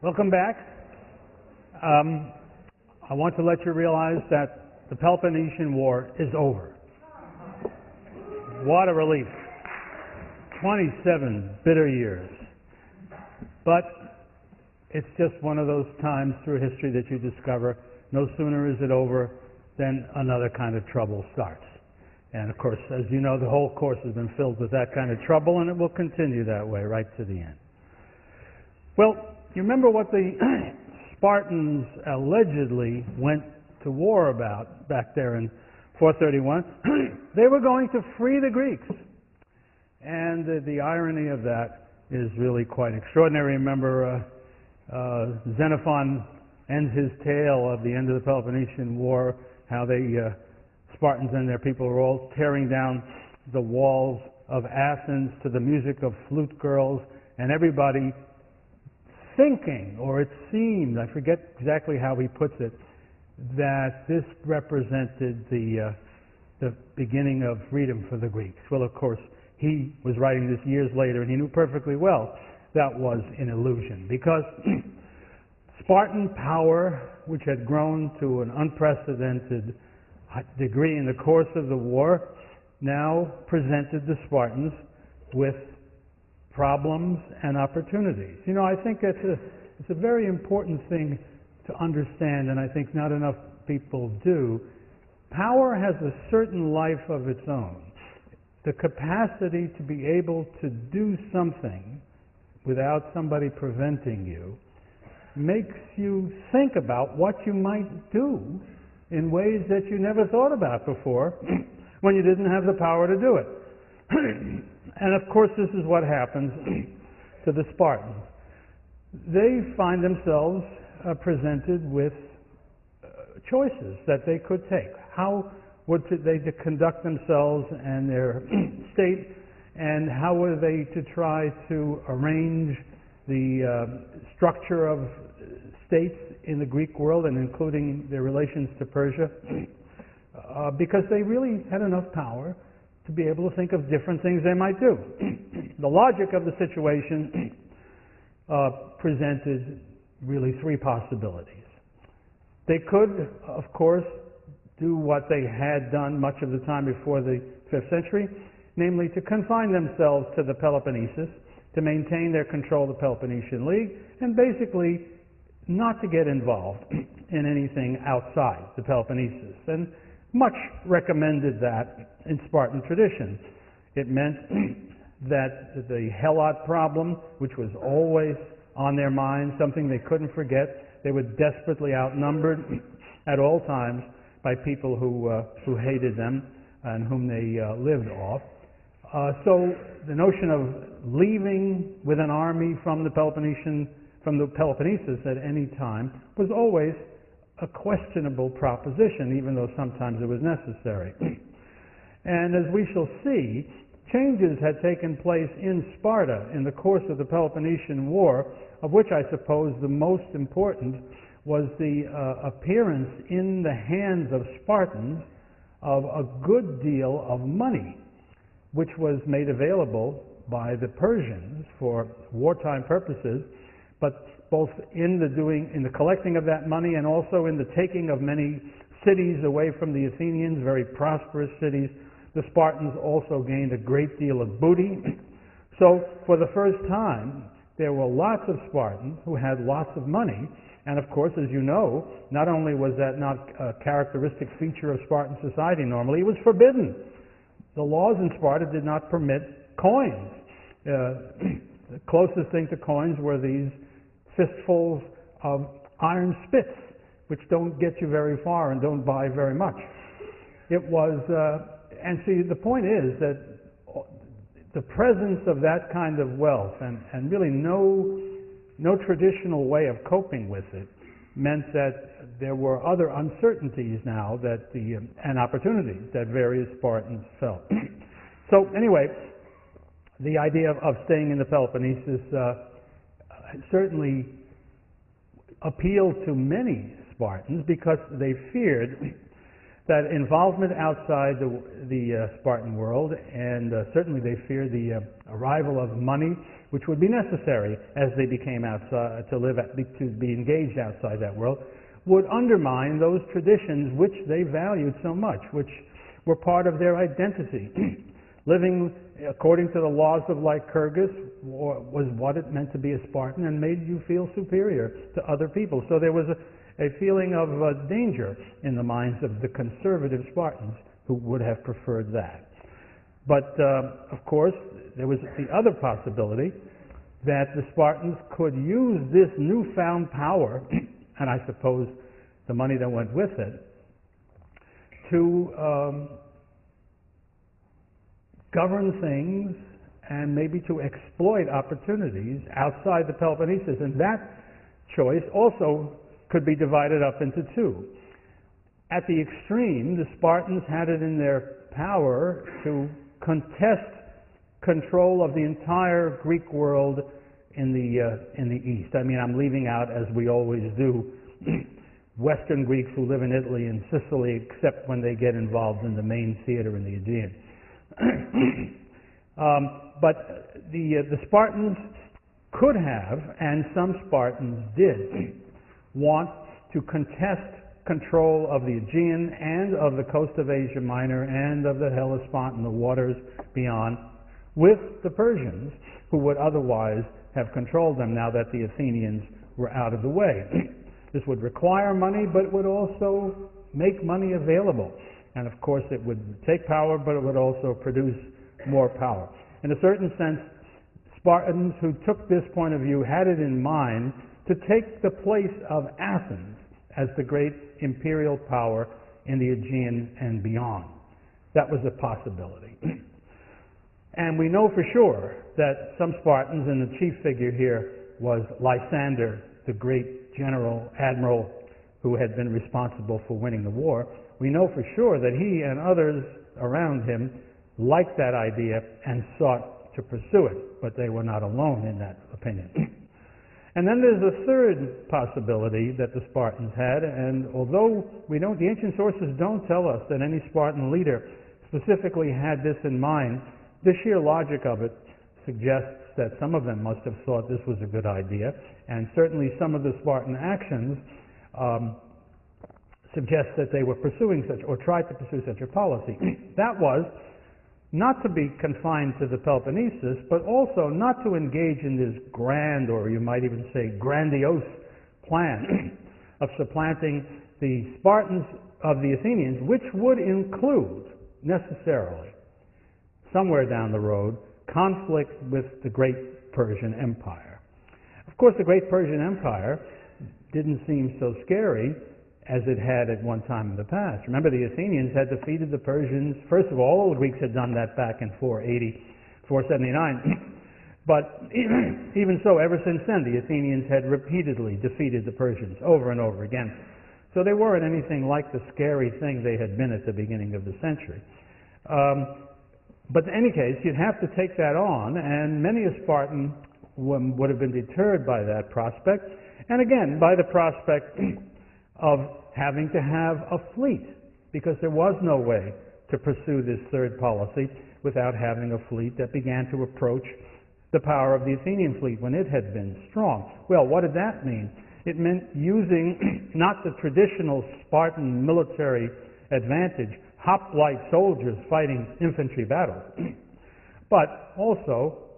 Welcome back. I want to let you realize that the Peloponnesian War is over. What a relief. 27 bitter years. But it's just one of those times through history that you discover no sooner is it over than another kind of trouble starts. And of course, as you know, the whole course has been filled with that kind of trouble, and it will continue that way right to the end. Well, you remember what the Spartans allegedly went to war about back there in 431? They were going to free the Greeks. And the irony of that is really quite extraordinary. Remember, Xenophon ends his tale of the end of the Peloponnesian War, how the Spartans and their people were all tearing down the walls of Athens to the music of flute girls, and everybody thinking, or it seemed, I forget exactly how he puts it, that this represented the beginning of freedom for the Greeks. Well, of course, he was writing this years later, and he knew perfectly well that was an illusion, because Spartan power, which had grown to an unprecedented degree in the course of the war, now presented the Spartans with problems and opportunities. You know, I think it's a very important thing to understand, and I think not enough people do. Power has a certain life of its own. The capacity to be able to do something without somebody preventing you makes you think about what you might do in ways that you never thought about before when you didn't have the power to do it. And of course, this is what happens to the Spartans. They find themselves presented with choices that they could take. How would they conduct themselves and their state, and how were they to try to arrange the structure of states in the Greek world, and including their relations to Persia, because they really had enough power to be able to think of different things they might do. The logic of the situation presented really three possibilities. They could, of course, do what they had done much of the time before the 5th century, namely to confine themselves to the Peloponnesus, to maintain their control of the Peloponnesian League, and basically not to get involved in anything outside the Peloponnesus. And much recommended that in Spartan tradition. It meant that the Helot problem, which was always on their minds, something they couldn't forget, they were desperately outnumbered at all times by people who hated them and whom they lived off. So the notion of leaving with an army from the Peloponnesus at any time was always a questionable proposition, even though sometimes it was necessary. And as we shall see, changes had taken place in Sparta in the course of the Peloponnesian War, of which I suppose the most important was the appearance in the hands of Spartans of a good deal of money, which was made available by the Persians for wartime purposes, but both in the collecting of that money and also in the taking of many cities away from the Athenians, very prosperous cities, the Spartans also gained a great deal of booty. So for the first time, there were lots of Spartans who had lots of money. And of course, as you know, not only was that not a characteristic feature of Spartan society normally, it was forbidden. The laws in Sparta did not permit coins. The closest thing to coins were these fistfuls of iron spits, which don't get you very far and don't buy very much. It was, and see, the point is that the presence of that kind of wealth and really no traditional way of coping with it meant that there were other uncertainties now and opportunities that various Spartans felt. So anyway, the idea of staying in the Peloponnesus certainly appealed to many Spartans because they feared that involvement outside the Spartan world, and certainly they feared the arrival of money which would be necessary as they became outside, to be engaged outside that world, would undermine those traditions which they valued so much, which were part of their identity. Living according to the laws of Lycurgus was what it meant to be a Spartan and made you feel superior to other people. So there was a feeling of danger in the minds of the conservative Spartans who would have preferred that. But, of course, there was the other possibility that the Spartans could use this newfound power, and I suppose the money that went with it, to govern things and maybe to exploit opportunities outside the Peloponnesus. And that choice also could be divided up into two. At the extreme, the Spartans had it in their power to contest control of the entire Greek world in the East. I mean, I'm leaving out, as we always do, Western Greeks who live in Italy and Sicily, except when they get involved in the main theater in the Aegean. But the Spartans could have, and some Spartans did, want to contest control of the Aegean and of the coast of Asia Minor and of the Hellespont and the waters beyond with the Persians, who would otherwise have controlled them now that the Athenians were out of the way. This would require money, but it would also make money available. And of course it would take power, but it would also produce more power. In a certain sense, Spartans who took this point of view had it in mind to take the place of Athens as the great imperial power in the Aegean and beyond. That was a possibility. And we know for sure that some Spartans, and the chief figure here was Lysander, the great general, admiral, who had been responsible for winning the war. We know for sure that he and others around him liked that idea and sought to pursue it, but they were not alone in that opinion. And then there's a third possibility that the Spartans had, and although the ancient sources don't tell us that any Spartan leader specifically had this in mind, the sheer logic of it suggests that some of them must have thought this was a good idea, and certainly some of the Spartan actions suggest that they were pursuing such, or tried to pursue such a policy. That was not to be confined to the Peloponnesus, but also not to engage in this grand, or you might even say grandiose, plan of supplanting the Spartans of the Athenians, which would include, necessarily, somewhere down the road, conflict with the great Persian Empire. Of course, the great Persian Empire didn't seem so scary as it had at one time in the past. Remember, the Athenians had defeated the Persians. First of all the Greeks had done that back in 480, 479. But even so, ever since then, the Athenians had repeatedly defeated the Persians over and over again. So they weren't anything like the scary thing they had been at the beginning of the century. But in any case, you'd have to take that on, and many a Spartan would have been deterred by that prospect, and again, by the prospect of having to have a fleet, because there was no way to pursue this third policy without having a fleet that began to approach the power of the Athenian fleet when it had been strong. Well, what did that mean? It meant using not the traditional Spartan military advantage, hoplite soldiers fighting infantry battles, but also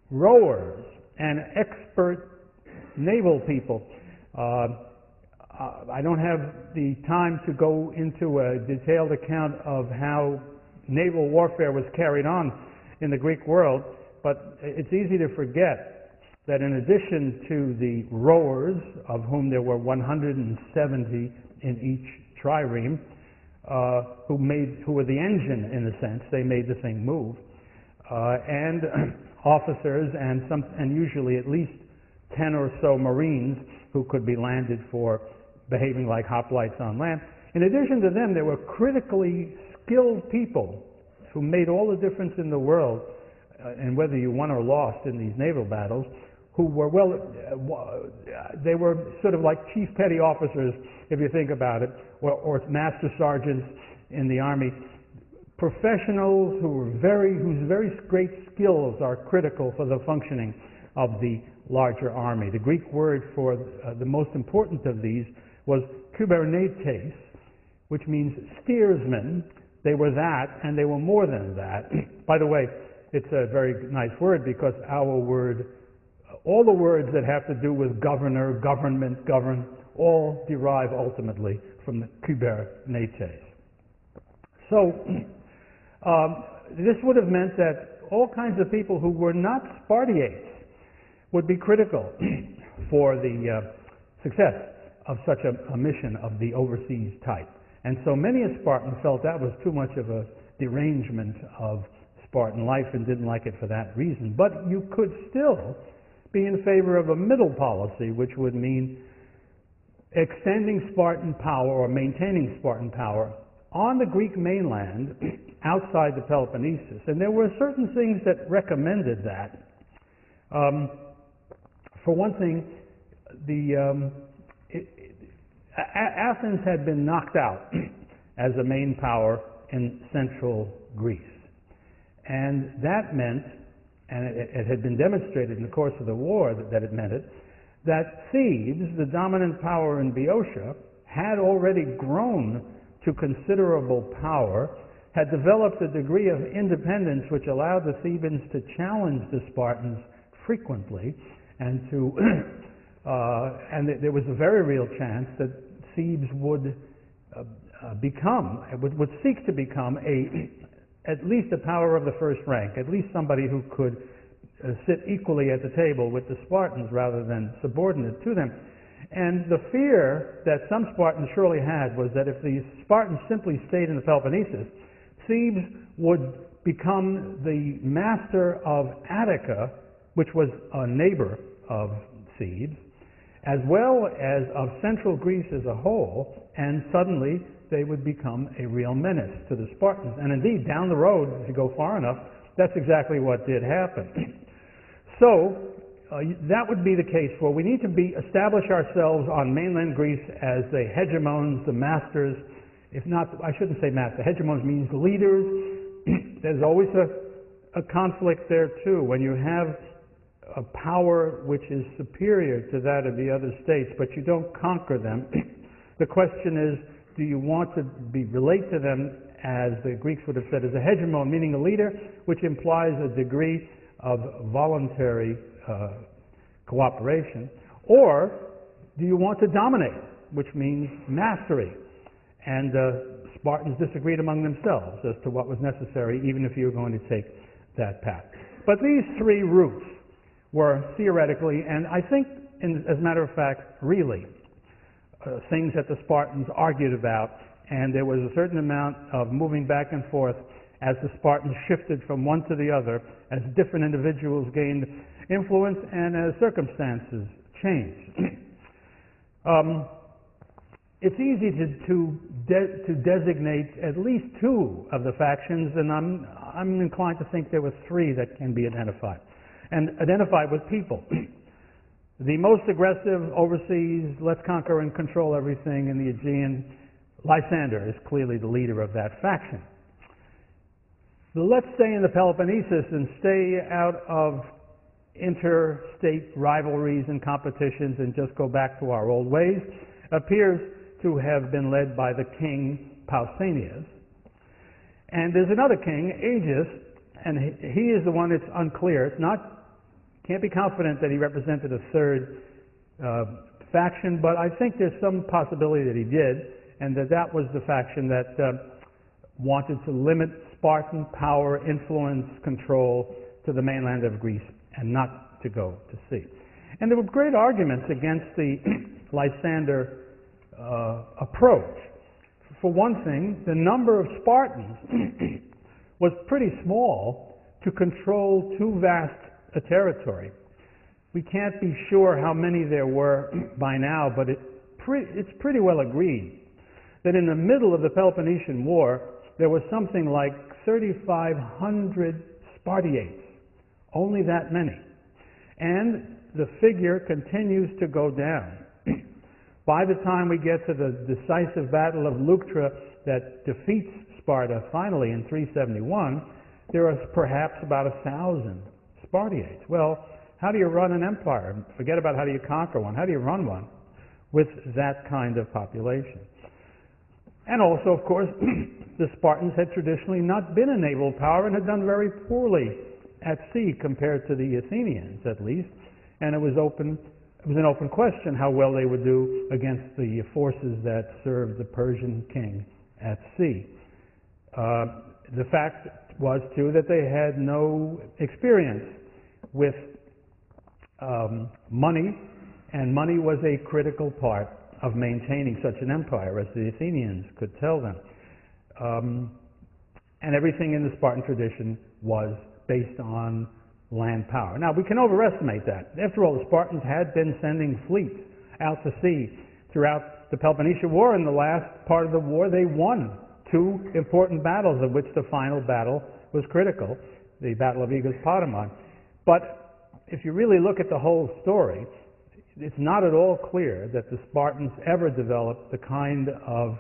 rowers and expert naval people. I don't have the time to go into a detailed account of how naval warfare was carried on in the Greek world, but it's easy to forget that in addition to the rowers, of whom there were 170 in each trireme, who were the engine in a sense, they made the thing move, and officers and usually at least 10 or so Marines who could be landed for behaving like hoplites on land. In addition to them, there were critically skilled people who made all the difference in the world, and whether you won or lost in these naval battles, who were, they were sort of like chief petty officers, if you think about it, or master sergeants in the army, professionals whose very great skills are critical for the functioning of the larger army. The Greek word for the most important of these was kubernetes, which means steersman. They were that, and they were more than that. By the way, it's a very nice word because our word, all the words that have to do with governor, government, govern, all derive ultimately from the kubernetes. So this would have meant that all kinds of people who were not Spartiates would be critical for the success of such a mission of the overseas type. And so many a Spartan felt that was too much of a derangement of Spartan life and didn't like it for that reason. But you could still be in favor of a middle policy, which would mean extending Spartan power or maintaining Spartan power on the Greek mainland outside the Peloponnesus. And there were certain things that recommended that. For one thing, Athens had been knocked out as a main power in central Greece. And that meant, and it had been demonstrated in the course of the war that it meant it, that Thebes, the dominant power in Boeotia, had already grown to considerable power, had developed a degree of independence which allowed the Thebans to challenge the Spartans frequently, and there was a very real chance that Thebes would would seek to become at least a power of the first rank, at least somebody who could sit equally at the table with the Spartans rather than subordinate to them. And the fear that some Spartans surely had was that if the Spartans simply stayed in the Peloponnesus, Thebes would become the master of Attica, which was a neighbor of Thebes, as well as of central Greece as a whole, and suddenly they would become a real menace to the Spartans. And indeed, down the road, if you go far enough, that's exactly what did happen. So, that would be the case for we need to establish ourselves on mainland Greece as the hegemons, the masters, if not, I shouldn't say master, hegemons means leaders. There's always a conflict there too. When you have a power which is superior to that of the other states, but you don't conquer them, the question is, do you want to relate to them, as the Greeks would have said, as a hegemon, meaning a leader, which implies a degree of voluntary cooperation, or do you want to dominate, which means mastery? And Spartans disagreed among themselves as to what was necessary, even if you were going to take that path. But these three routes were theoretically, and I think, as a matter of fact, really, things that the Spartans argued about, and there was a certain amount of moving back and forth as the Spartans shifted from one to the other, as different individuals gained influence and as circumstances changed. It's easy to designate at least two of the factions, and I'm inclined to think there were three that can be identified, and identified with people. The most aggressive overseas, let's conquer and control everything in the Aegean, Lysander is clearly the leader of that faction. So let's stay in the Peloponnesus and stay out of interstate rivalries and competitions and just go back to our old ways, appears to have been led by the king Pausanias. And there's another king, Agis, and he is the one that's unclear. Can't be confident that he represented a third faction, but I think there's some possibility that he did, and that was the faction that wanted to limit Spartan power, influence, control to the mainland of Greece and not to go to sea. And there were great arguments against the Lysander approach. For one thing, the number of Spartans was pretty small to control too vast a territory. We can't be sure how many there were by now, but it's pretty well agreed that in the middle of the Peloponnesian War, there was something like 3,500 Spartiates, only that many. And the figure continues to go down. By the time we get to the decisive battle of Leuctra that defeats Sparta finally in 371, there are perhaps about 1,000 Spartiates. Well, How do you run an empire? Forget about how do you conquer one. How do you run one with that kind of population? And also, of course, the Spartans had traditionally not been a naval power and had done very poorly at sea compared to the Athenians, at least. And it was an open question how well they would do against the forces that served the Persian king at sea. The fact was, too, that they had no experience with money, and money was a critical part of maintaining such an empire, as the Athenians could tell them. And everything in the Spartan tradition was based on land power. Now, we can overestimate that. After all, the Spartans had been sending fleets out to sea throughout the Peloponnesian War. In the last part of the war, they won 2 important battles, of which the final battle was critical, the Battle of Aegus Potami. But if you really look at the whole story, it's not at all clear that the Spartans ever developed the kind of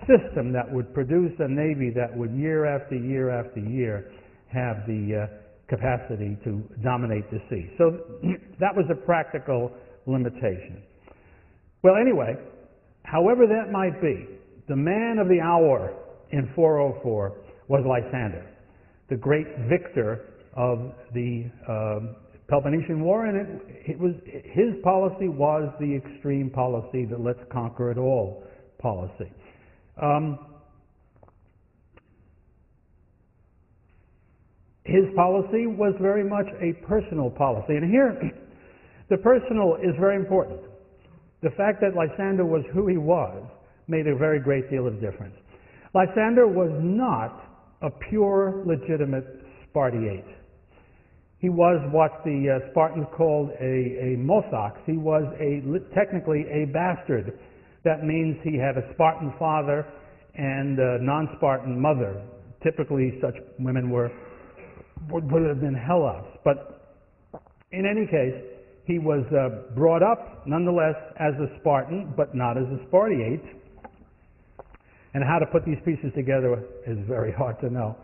system that would produce a navy that would year after year after year have the capacity to dominate the sea. So that was a practical limitation. Well, anyway, however that might be, the man of the hour in 404 was Lysander, the great victor of the Peloponnesian War, and his policy was the extreme policy, the let's conquer it all policy. His policy was very much a personal policy, and here the personal is very important. The fact that Lysander was who he was made a very great deal of difference. Lysander was not a pure, legitimate Spartiate. He was what the Spartans called a mosax. He was technically a bastard. That means he had a Spartan father and a non-Spartan mother. Typically, such women would have been Helots. But in any case, he was brought up, nonetheless, as a Spartan, but not as a Spartiate. And how to put these pieces together is very hard to know.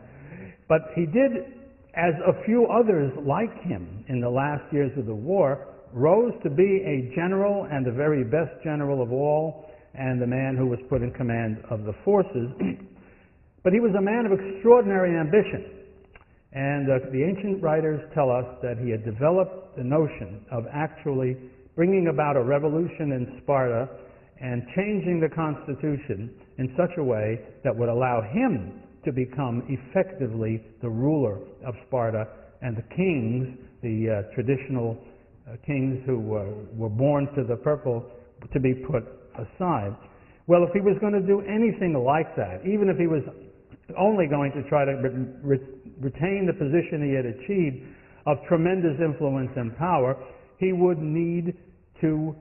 But he did, as a few others like him in the last years of the war, rose to be a general, and the very best general of all, and the man who was put in command of the forces. But he was a man of extraordinary ambition. And the ancient writers tell us that he had developed the notion of actually bringing about a revolution in Sparta and changing the constitution in such a way that would allow him to become effectively the ruler of Sparta, and the kings, the traditional kings who were born to the purple, to be put aside. Well, if he was going to do anything like that, even if he was only going to try to retain the position he had achieved of tremendous influence and power, he would need to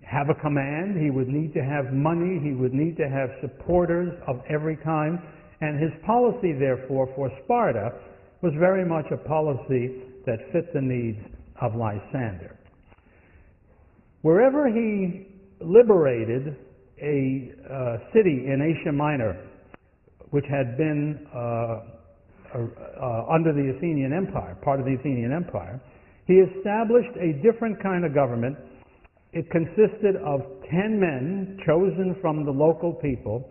have a command, he would need to have money, he would need to have supporters of every kind, and his policy, therefore, for Sparta was very much a policy that fit the needs of Lysander. Wherever he liberated a city in Asia Minor, which had been under the Athenian Empire, part of the Athenian Empire, he established a different kind of government. It consisted of 10 men chosen from the local people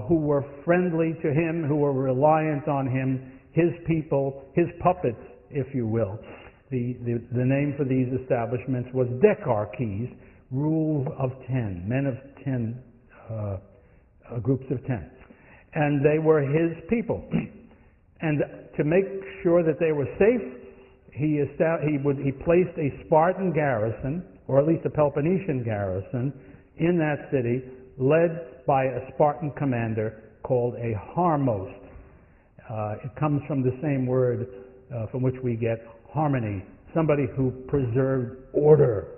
who were friendly to him, who were reliant on him, his people, his puppets, if you will. The name for these establishments was decarches, rules of 10, men of 10, groups of 10. And they were his people. And to make sure that they were safe, he placed a Spartan garrison, or at least a Peloponnesian garrison, in that city, led by a Spartan commander called a harmos. It comes from the same word from which we get harmony, somebody who preserved order,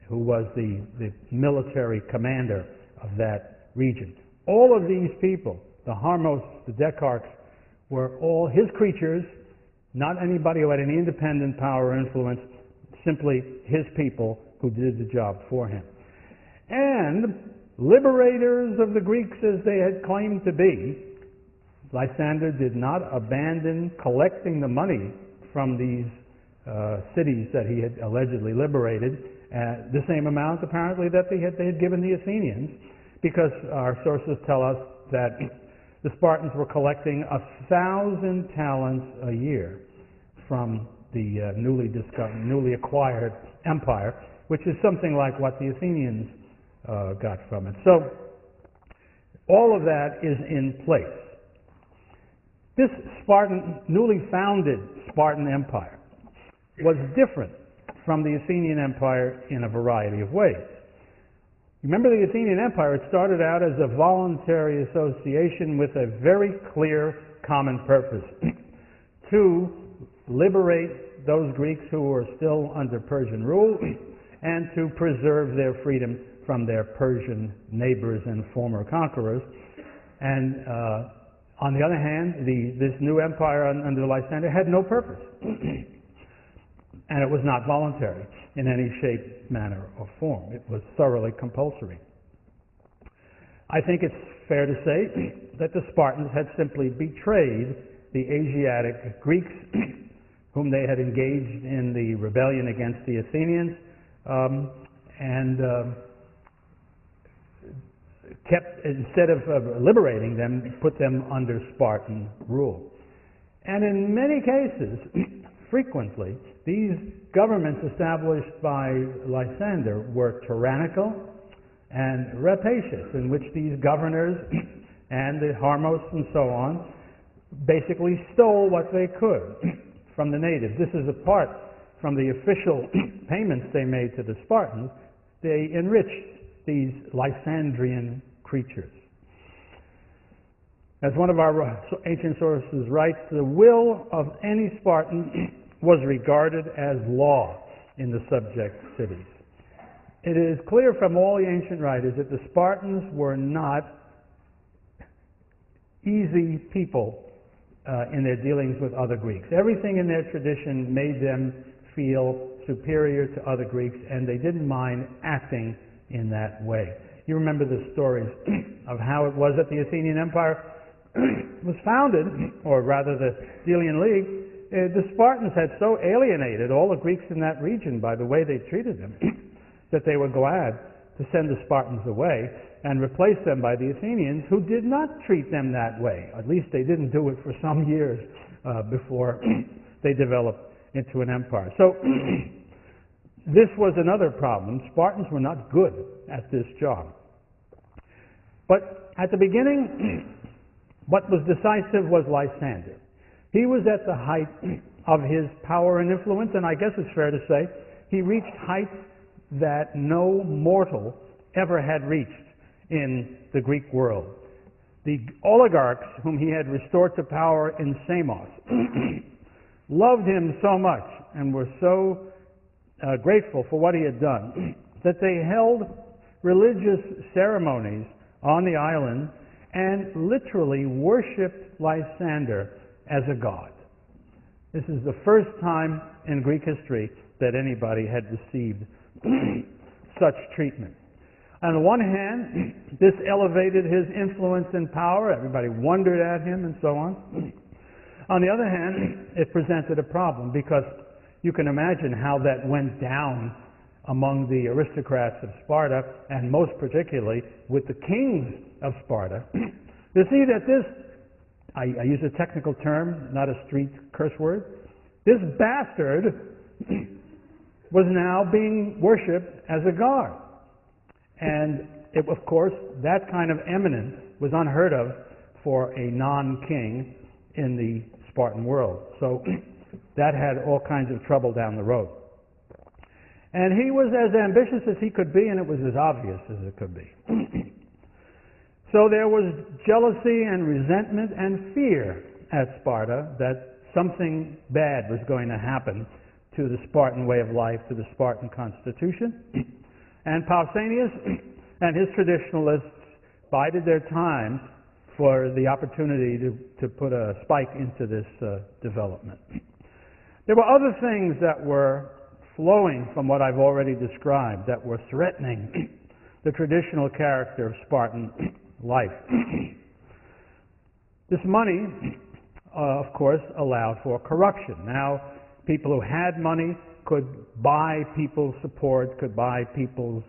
who was the military commander of that region. All of these people, the harmos, the decarchs, were all his creatures, not anybody who had any independent power or influence, simply his people who did the job for him. And liberators of the Greeks as they had claimed to be, Lysander did not abandon collecting the money from these cities that he had allegedly liberated, the same amount apparently that they had given the Athenians, because our sources tell us that the Spartans were collecting 1,000 talents a year from the newly acquired empire, which is something like what the Athenians got from it. So all of that is in place. This newly founded Spartan Empire was different from the Athenian Empire in a variety of ways. Remember, the Athenian Empire, it started out as a voluntary association with a very clear common purpose: to liberate those Greeks who were still under Persian rule and to preserve their freedom from their Persian neighbors and former conquerors. And on the other hand, this new empire under Lysander had no purpose. And it was not voluntary in any shape, manner, or form. It was thoroughly compulsory. I think it's fair to say that the Spartans had simply betrayed the Asiatic Greeks whom they had engaged in the rebellion against the Athenians, and instead of liberating them, put them under Spartan rule. And in many cases, frequently, these governments established by Lysander were tyrannical and rapacious, in which these governors and the Harmos and so on basically stole what they could from the natives. This is apart from the official payments they made to the Spartans. They enriched these Lysandrian creatures. As one of our ancient sources writes, the will of any Spartan was regarded as law in the subject cities. It is clear from all the ancient writers that the Spartans were not easy people in their dealings with other Greeks. Everything in their tradition made them feel superior to other Greeks, and they didn't mind acting in that way. You remember the stories of how it was that the Athenian Empire was founded, or rather the Delian League. The Spartans had so alienated all the Greeks in that region by the way they treated them that they were glad to send the Spartans away and replace them by the Athenians, who did not treat them that way. At least they didn't do it for some years before they developed into an empire. So this was another problem. Spartans were not good at this job. But at the beginning, what was decisive was Lysander. He was at the height of his power and influence, and I guess it's fair to say he reached heights that no mortal ever had reached in the Greek world. The oligarchs whom he had restored to power in Samos loved him so much and were so grateful for what he had done that they held religious ceremonies on the island and literally worshipped Lysander as a god. This is the first time in Greek history that anybody had received such treatment. On the one hand, this elevated his influence and power. Everybody wondered at him and so on. On the other hand, it presented a problem, because you can imagine how that went down among the aristocrats of Sparta, and most particularly with the kings of Sparta. You see that this, I use a technical term, not a street curse word, this bastard was now being worshipped as a god. And it, of course, that kind of eminence was unheard of for a non-king in the Spartan world. So that had all kinds of trouble down the road. And he was as ambitious as he could be, and it was as obvious as it could be. So there was jealousy and resentment and fear at Sparta that something bad was going to happen to the Spartan way of life, to the Spartan constitution. And Pausanias and his traditionalists bided their time for the opportunity to put a spike into this development. There were other things that were flowing from what I've already described that were threatening the traditional character of Spartan life. This money, of course, allowed for corruption. Now, People who had money could buy people's support, could buy people's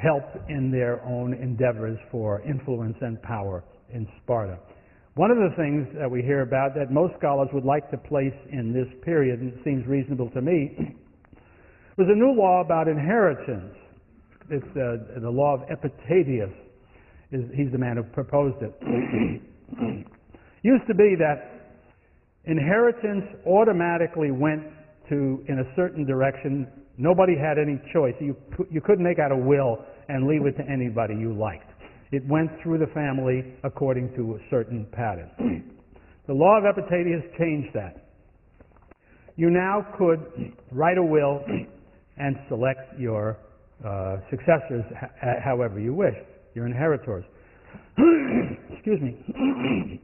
help in their own endeavors for influence and power in Sparta. One of the things that we hear about that most scholars would like to place in this period, and it seems reasonable to me, was a new law about inheritance. It's the law of Epitaphius. He's the man who proposed it. Used to be that inheritance automatically went in a certain direction. Nobody had any choice. You couldn't make out a will and leave it to anybody you liked. It went through the family according to a certain pattern. The law of Epitaphius changed that. You now could write a will and select your successors however you wish, your inheritors. Excuse me.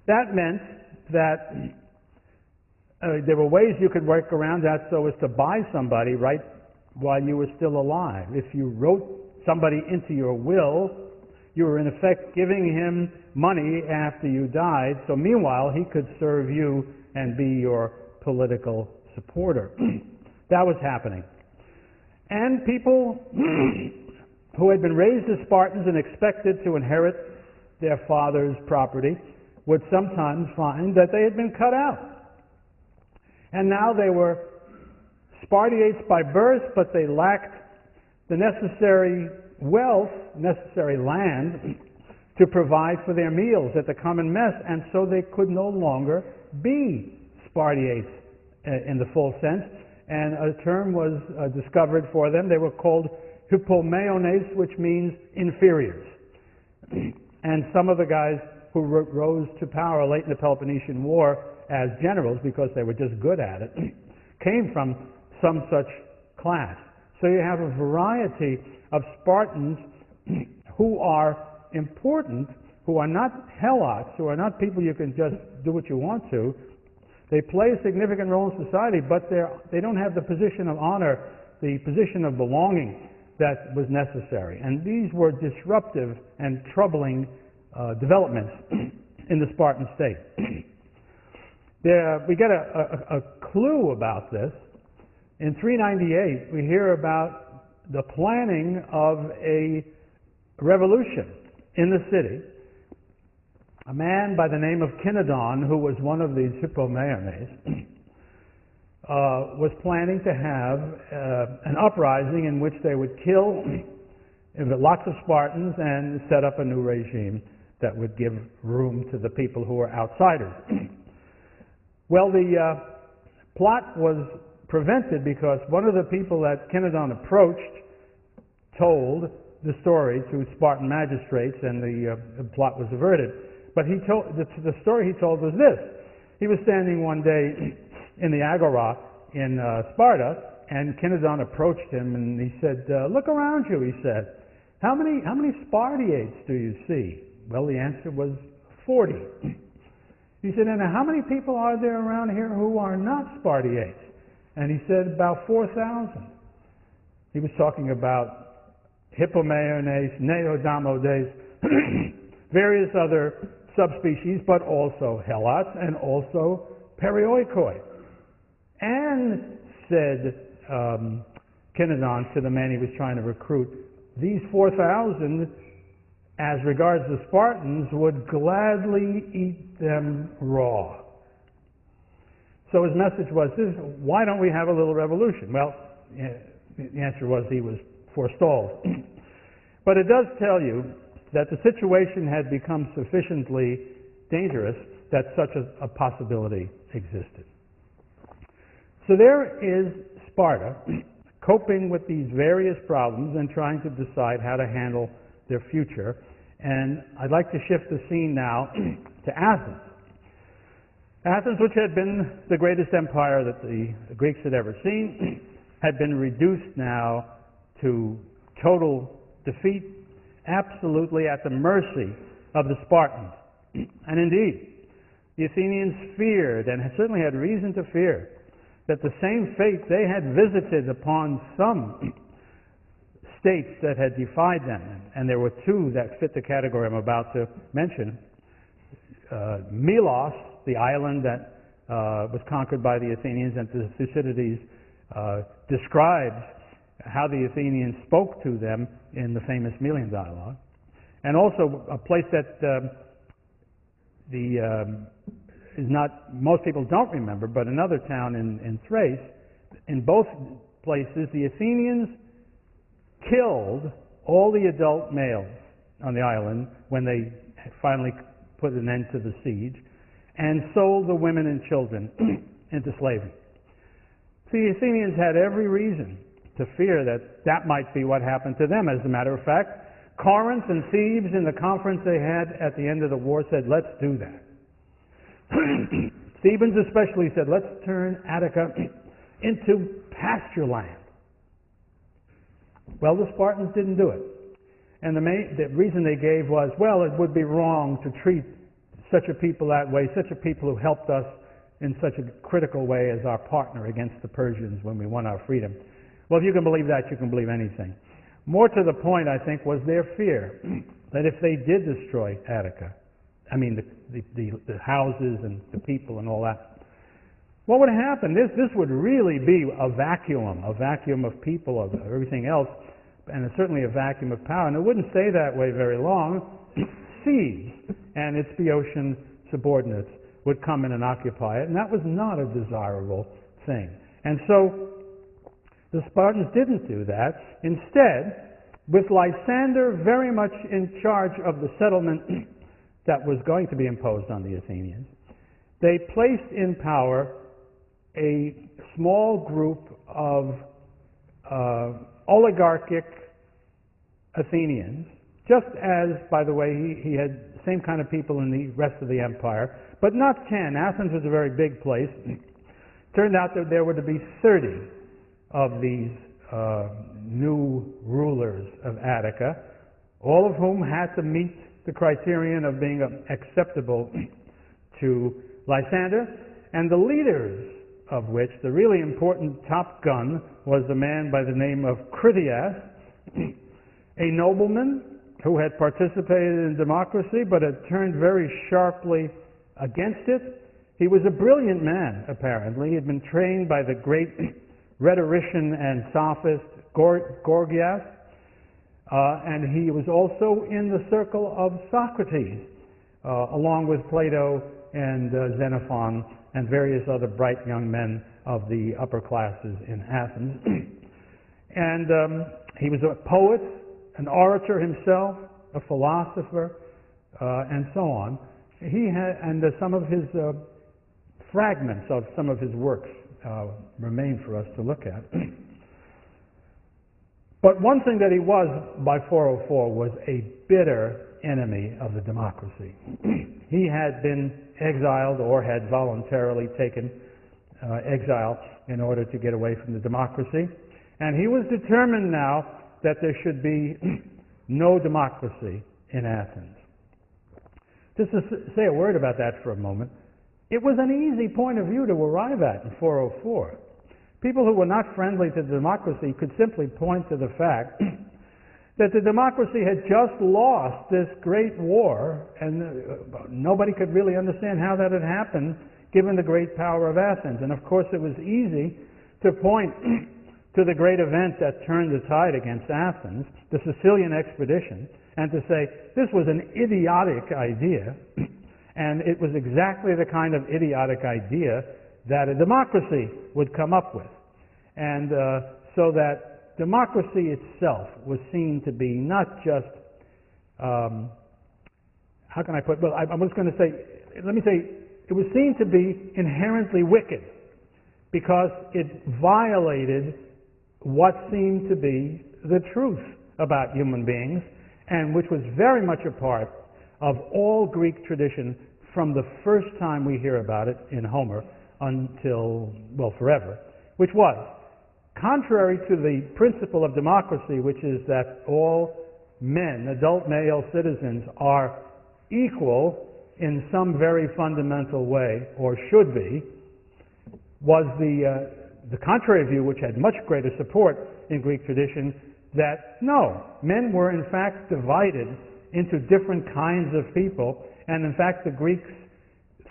That meant that there were ways you could work around that so as to buy somebody right while you were still alive. If you wrote somebody into your will, you were in effect giving him money after you died, so meanwhile he could serve you and be your political supporter. That was happening. And people who had been raised as Spartans and expected to inherit their father's property would sometimes find that they had been cut out. And now they were Spartiates by birth, but they lacked the necessary wealth, necessary land, to provide for their meals at the common mess, and so they could no longer be Spartiates in the full sense. And a term was discovered for them. They were called hypomeones, which means inferiors. And some of the guys who rose to power late in the Peloponnesian War as generals, because they were just good at it, came from some such class. So you have a variety of Spartans who are important, who are not helots, who are not people you can just do what you want to. They play a significant role in society, but they don't have the position of honor, the position of belonging that was necessary. And these were disruptive and troubling developments in the Spartan state. We get a clue about this. In 398, we hear about the planning of a revolution in the city. A man by the name of Cynodon, who was one of these hypomeones, was planning to have an uprising in which they would kill lots of Spartans and set up a new regime that would give room to the people who were outsiders. Well, the plot was prevented because one of the people that Cynodon approached told the story to Spartan magistrates, and the plot was averted. But the story he told was this. He was standing one day in the Agora in Sparta, and Cynodon approached him and he said, look around you, he said. How many Spartiates do you see? Well, the answer was 40. He said, and how many people are there around here who are not Spartiates? And he said, about 4,000. He was talking about hippomeones, neodamodes, various other subspecies, but also helots and also perioikoi. And said Cynodon to the man he was trying to recruit, these 4,000, as regards the Spartans, would gladly eat them raw. So his message was this: why don't we have a little revolution? Well, the answer was he was forestalled. But it does tell you that the situation had become sufficiently dangerous that such a possibility existed. So there is Sparta coping with these various problems and trying to decide how to handle their future. And I'd like to shift the scene now to Athens. Athens, which had been the greatest empire that the Greeks had ever seen, had been reduced now to total defeat, absolutely at the mercy of the Spartans. And indeed, the Athenians feared, and certainly had reason to fear, that the same fate they had visited upon some states that had defied them, and there were two that fit the category I'm about to mention, Milos, the island that was conquered by the Athenians, and Thucydides describes how the Athenians spoke to them in the famous Melian dialogue. And also a place that is not, most people don't remember, but another town in Thrace. In both places, the Athenians killed all the adult males on the island when they finally put an end to the siege, and sold the women and children into slavery. So the Athenians had every reason to fear that that might be what happened to them. As a matter of fact, Corinth and Thebes, in the conference they had at the end of the war, said, let's do that. Thebans especially said, let's turn Attica into pasture land. Well, the Spartans didn't do it. And the reason they gave was, well, it would be wrong to treat such a people that way, such a people who helped us in such a critical way as our partner against the Persians when we won our freedom. Well, if you can believe that, you can believe anything. More to the point, I think, was their fear that if they did destroy Attica, I mean the houses and the people and all that, what would happen? This would really be a vacuum of people, of everything else, and certainly a vacuum of power. And it wouldn't stay that way very long. Thebes and its Boeotian subordinates would come in and occupy it, and that was not a desirable thing. And so the Spartans didn't do that. Instead, with Lysander very much in charge of the settlement that was going to be imposed on the Athenians, they placed in power a small group of oligarchic Athenians, just as, by the way, he had the same kind of people in the rest of the empire, but not 10. Athens was a very big place. Turned out that there were to be 30 of these new rulers of Attica, all of whom had to meet the criterion of being acceptable to Lysander, and the leaders of which, the really important top gun, was a man by the name of Critias, a nobleman who had participated in democracy but had turned very sharply against it. He was a brilliant man, apparently. He had been trained by the great rhetorician and sophist Gorgias, and he was also in the circle of Socrates, along with Plato and Xenophon and various other bright young men of the upper classes in Athens. And he was a poet, an orator himself, a philosopher, and so on. He had, and some of his fragments of some of his works remain for us to look at. But one thing that he was by 404 was a bitter enemy of the democracy. He had been exiled or had voluntarily taken exile in order to get away from the democracy. And he was determined now that there should be no democracy in Athens. Just to say a word about that for a moment, it was an easy point of view to arrive at in 404. People who were not friendly to democracy could simply point to the fact that the democracy had just lost this great war, and nobody could really understand how that had happened given the great power of Athens. And of course it was easy to point to the great event that turned the tide against Athens, the Sicilian expedition, and to say this was an idiotic idea, and it was exactly the kind of idiotic idea that a democracy would come up with. And so that democracy itself was seen to be not just, how can I put, well, I was going to say, let me say, it was seen to be inherently wicked because it violated what seemed to be the truth about human beings, and which was very much a part of all Greek tradition from the first time we hear about it in Homer until, well, forever, which was, contrary to the principle of democracy, which is that all men, adult male citizens, are equal in some very fundamental way, or should be, was the contrary view, which had much greater support in Greek tradition, that no, men were in fact divided into different kinds of people, And in fact, the Greeks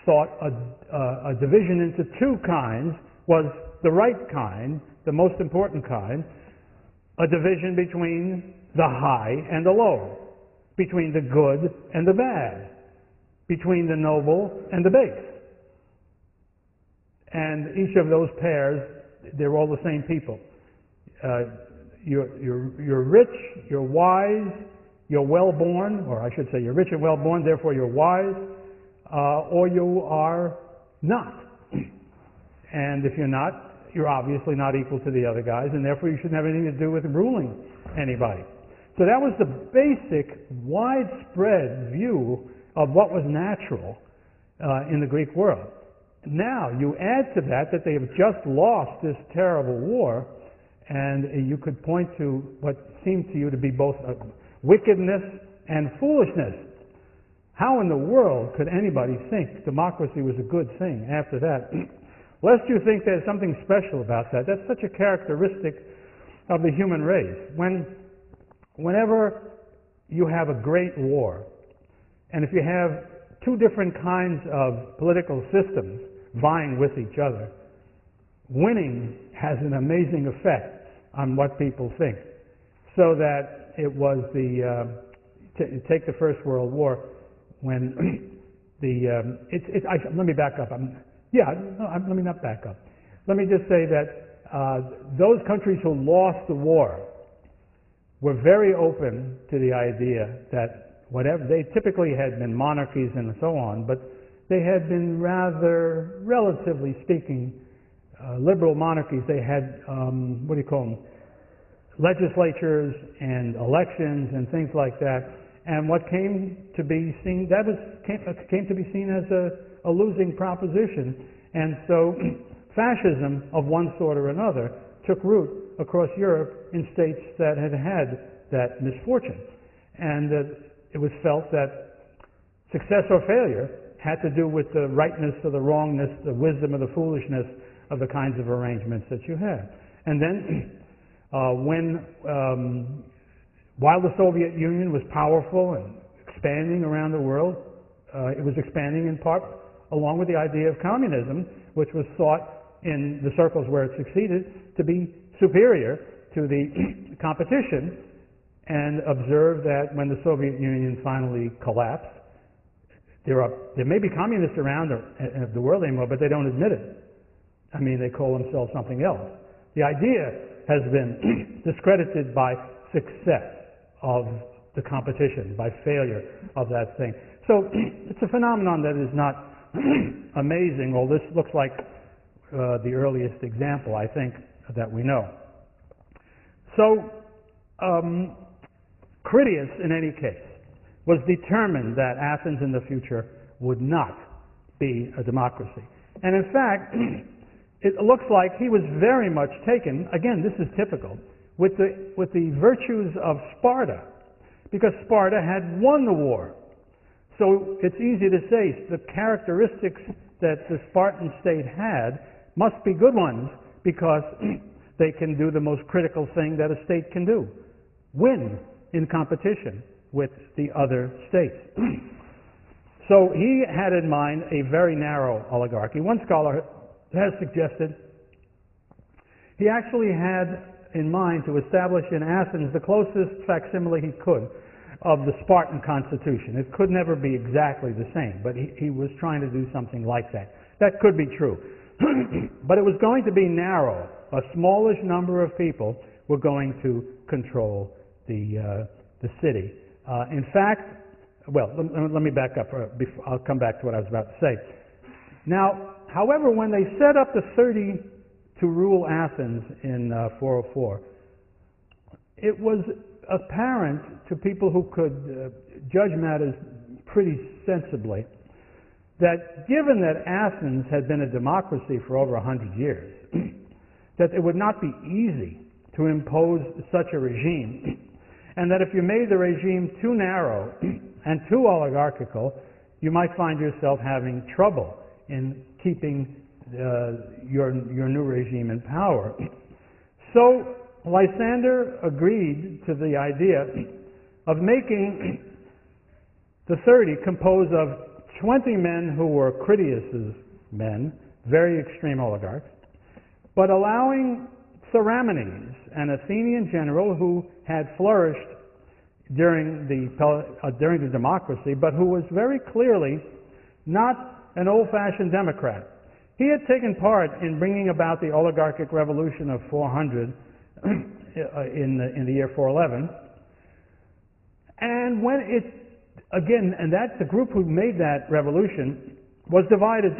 thought a division into two kinds was the right kind, the most important kind, a division between the high and the low, between the good and the bad, between the noble and the base. And each of those pairs, they're all the same people. You're rich, you're wise, you're well-born, or I should say you're rich and well-born, therefore you're wise, or you are not. And if you're not, you're obviously not equal to the other guys, and therefore you shouldn't have anything to do with ruling anybody. So that was the basic, widespread view of what was natural in the Greek world. Now, you add to that they have just lost this terrible war, and you could point to what seemed to you to be both wickedness and foolishness. How in the world could anybody think democracy was a good thing after that? Lest you think there's something special about that. That's such a characteristic of the human race. Whenever you have a great war, and if you have two different kinds of political systems vying with each other, winning has an amazing effect on what people think. So that it was take the First World War, when let me back up. Let me not back up. Let me just say that those countries who lost the war were very open to the idea that whatever, they typically had been monarchies and so on, but they had been rather, relatively speaking, liberal monarchies. They had, legislatures and elections and things like that. And what came to be seen, came to be seen as a losing proposition. And so fascism of one sort or another took root across Europe in states that had had that misfortune. And it was felt that success or failure had to do with the rightness or the wrongness, the wisdom or the foolishness of the kinds of arrangements that you had. And then while the Soviet Union was powerful and expanding around the world, it was expanding in part along with the idea of communism, which was thought in the circles where it succeeded to be superior to the competition, and observed that when the Soviet Union finally collapsed, there may be communists around the world anymore, but they don't admit it. I mean, they call themselves something else. The idea has been discredited by success of the competition, by failure of that thing. So it's a phenomenon that is not amazing. Well, this looks like the earliest example, I think, that we know. So Critias, in any case, was determined that Athens in the future would not be a democracy. And in fact, it looks like he was very much taken, again, this is typical, with the virtues of Sparta, because Sparta had won the war. So it's easy to say the characteristics that the Spartan state had must be good ones, because they can do the most critical thing that a state can do: win in competition with the other states. So he had in mind a very narrow oligarchy. One scholar has suggested he actually had in mind to establish in Athens the closest facsimile he could of the Spartan constitution. It could never be exactly the same, but he was trying to do something like that. That could be true. But it was going to be narrow. A smallish number of people were going to control the city. In fact, well, let me back up. I'll come back to what I was about to say. Now, however, when they set up the 30 to rule Athens in 404, it was apparent to people who could judge matters pretty sensibly that given that Athens had been a democracy for over 100 years, that it would not be easy to impose such a regime, and that if you made the regime too narrow and too oligarchical, you might find yourself having trouble in keeping your new regime in power. So Lysander agreed to the idea of making The 30 composed of 20 men who were Critias's men, very extreme oligarchs, but allowing Theramenes, an Athenian general who had flourished during the democracy, but who was very clearly not an old-fashioned democrat. He had taken part in bringing about the oligarchic revolution of 400 in the year 411, and when the group who made that revolution was divided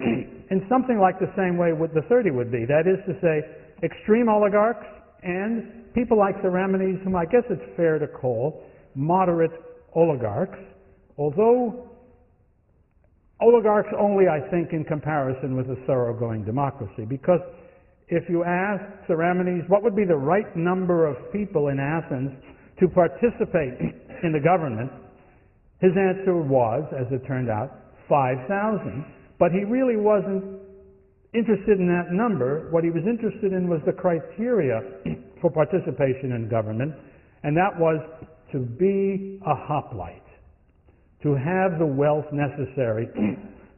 in something like the same way what the 30 would be. That is to say, extreme oligarchs and people like Theramenes, whom I guess it's fair to call moderate oligarchs, although oligarchs only, I think, in comparison with a thoroughgoing democracy. Because if you ask Theramenes what would be the right number of people in Athens to participate in the government, his answer was, as it turned out, 5,000. But he really wasn't interested in that number. What he was interested in was the criteria for participation in government, and that was to be a hoplite, to have the wealth necessary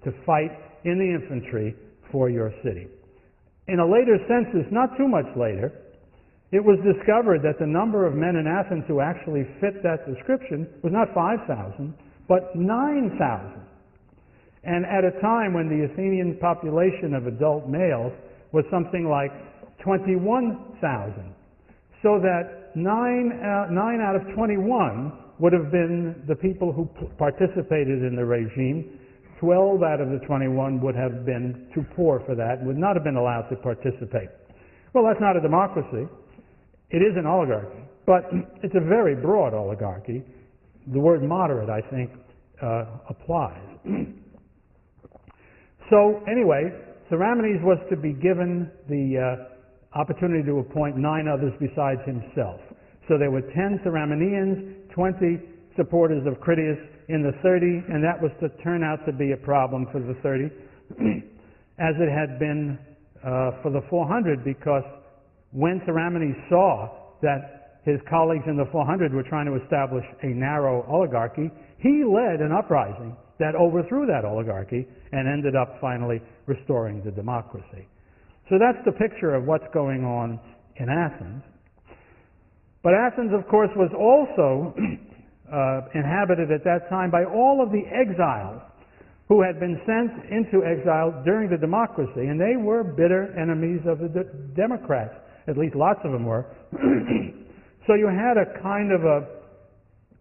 to fight in the infantry for your city. In a later census, not too much later, it was discovered that the number of men in Athens who actually fit that description was not 5,000, but 9,000. And at a time when the Athenian population of adult males was something like 21,000. So that 9 out of 21 would have been the people who participated in the regime. 12 out of the 21 would have been too poor for that and would not have been allowed to participate. Well, that's not a democracy. It is an oligarchy, but it's a very broad oligarchy. The word moderate, I think, applies. So anyway, Theramenes was to be given the opportunity to appoint 9 others besides himself. So there were 10 Therameneans, 20 supporters of Critias in the 30, and that was to turn out to be a problem for the 30, as it had been for the 400, because when Theramenes saw that his colleagues in the 400 were trying to establish a narrow oligarchy, he led an uprising that overthrew that oligarchy and ended up finally restoring the democracy. So that's the picture of what's going on in Athens. But Athens, of course, was also inhabited at that time by all of the exiles who had been sent into exile during the democracy, and they were bitter enemies of the Democrats. At least lots of them were. So you had a kind of a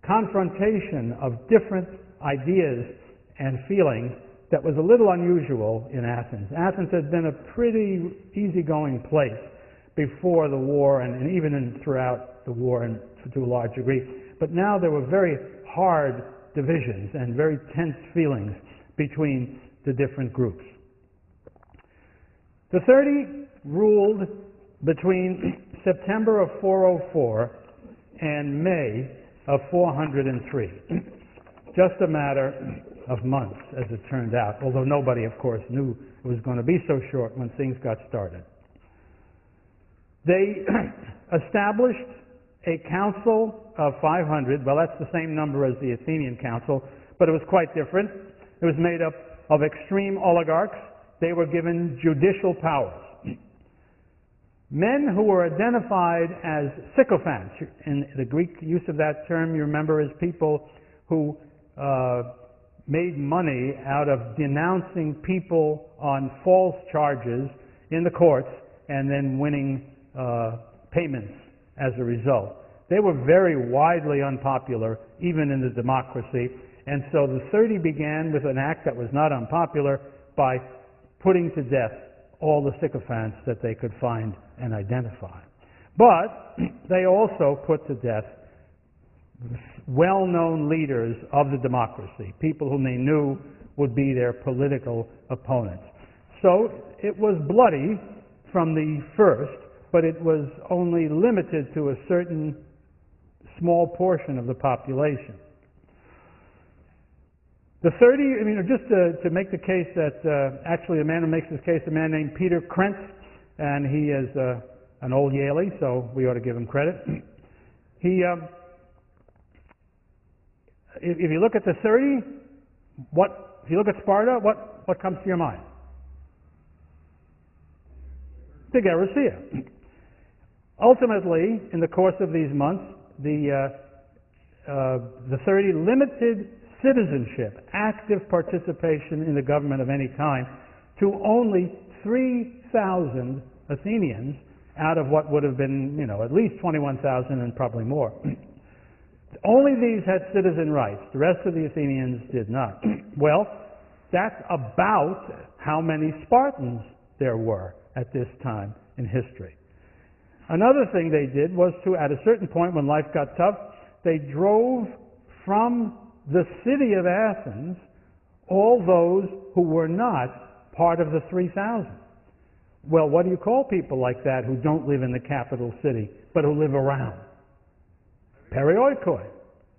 confrontation of different ideas and feelings that was a little unusual in Athens. Athens had been a pretty easygoing place before the war and even throughout the war and to a large degree. But now there were very hard divisions and very tense feelings between the different groups. The 30 ruled between September of 404 and May of 403. Just a matter of months, as it turned out, although nobody, of course, knew it was going to be so short when things got started. They established a council of 500. Well, that's the same number as the Athenian council, but it was quite different. It was made up of extreme oligarchs. They were given judicial powers. Men who were identified as sycophants, in the Greek use of that term, you remember, is people who made money out of denouncing people on false charges in the courts and then winning payments as a result. They were very widely unpopular, even in the democracy, and so the 30 began with an act that was not unpopular by putting to death all the sycophants that they could find and identify. But they also put to death well-known leaders of the democracy, people whom they knew would be their political opponents. So it was bloody from the first, but it was only limited to a certain small portion of the population. The 30, just to make the case that actually the man who makes this case, a man named Peter Krentz, and he is an old Yalie, so we ought to give him credit. He if you look at the 30, if you look at Sparta, what comes to your mind? The Gerousia. Ultimately, in the course of these months, the 30 limited citizenship, active participation in the government of any kind, to only 3,000 Athenians out of what would have been, at least 21,000 and probably more. Only these had citizen rights. The rest of the Athenians did not. Well, that's about how many Spartans there were at this time in history. Another thing they did was to, at a certain point when life got tough, they drove from the city of Athens all those who were not part of the 3,000. Well, what do you call people like that who don't live in the capital city, but who live around? Perioikoi.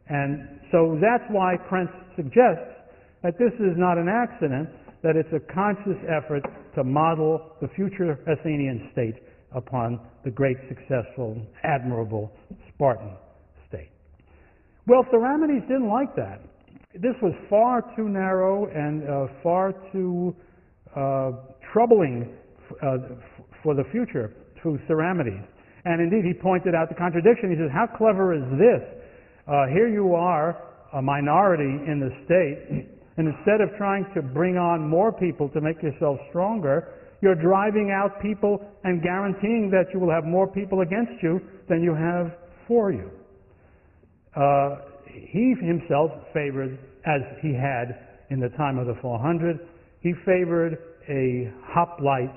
And so that's why Krentz suggests that this is not an accident, that it's a conscious effort to model the future Athenian state upon the great, successful, admirable Spartan state. Well, Theramenes didn't like that. This was far too narrow and far too troubling for the future to Theramenes. And indeed, he pointed out the contradiction. He says, how clever is this? Here you are, a minority in the state, and instead of trying to bring on more people to make yourself stronger, you're driving out people and guaranteeing that you will have more people against you than you have for you. He himself favored, as he had in the time of the 400, he favored a hoplite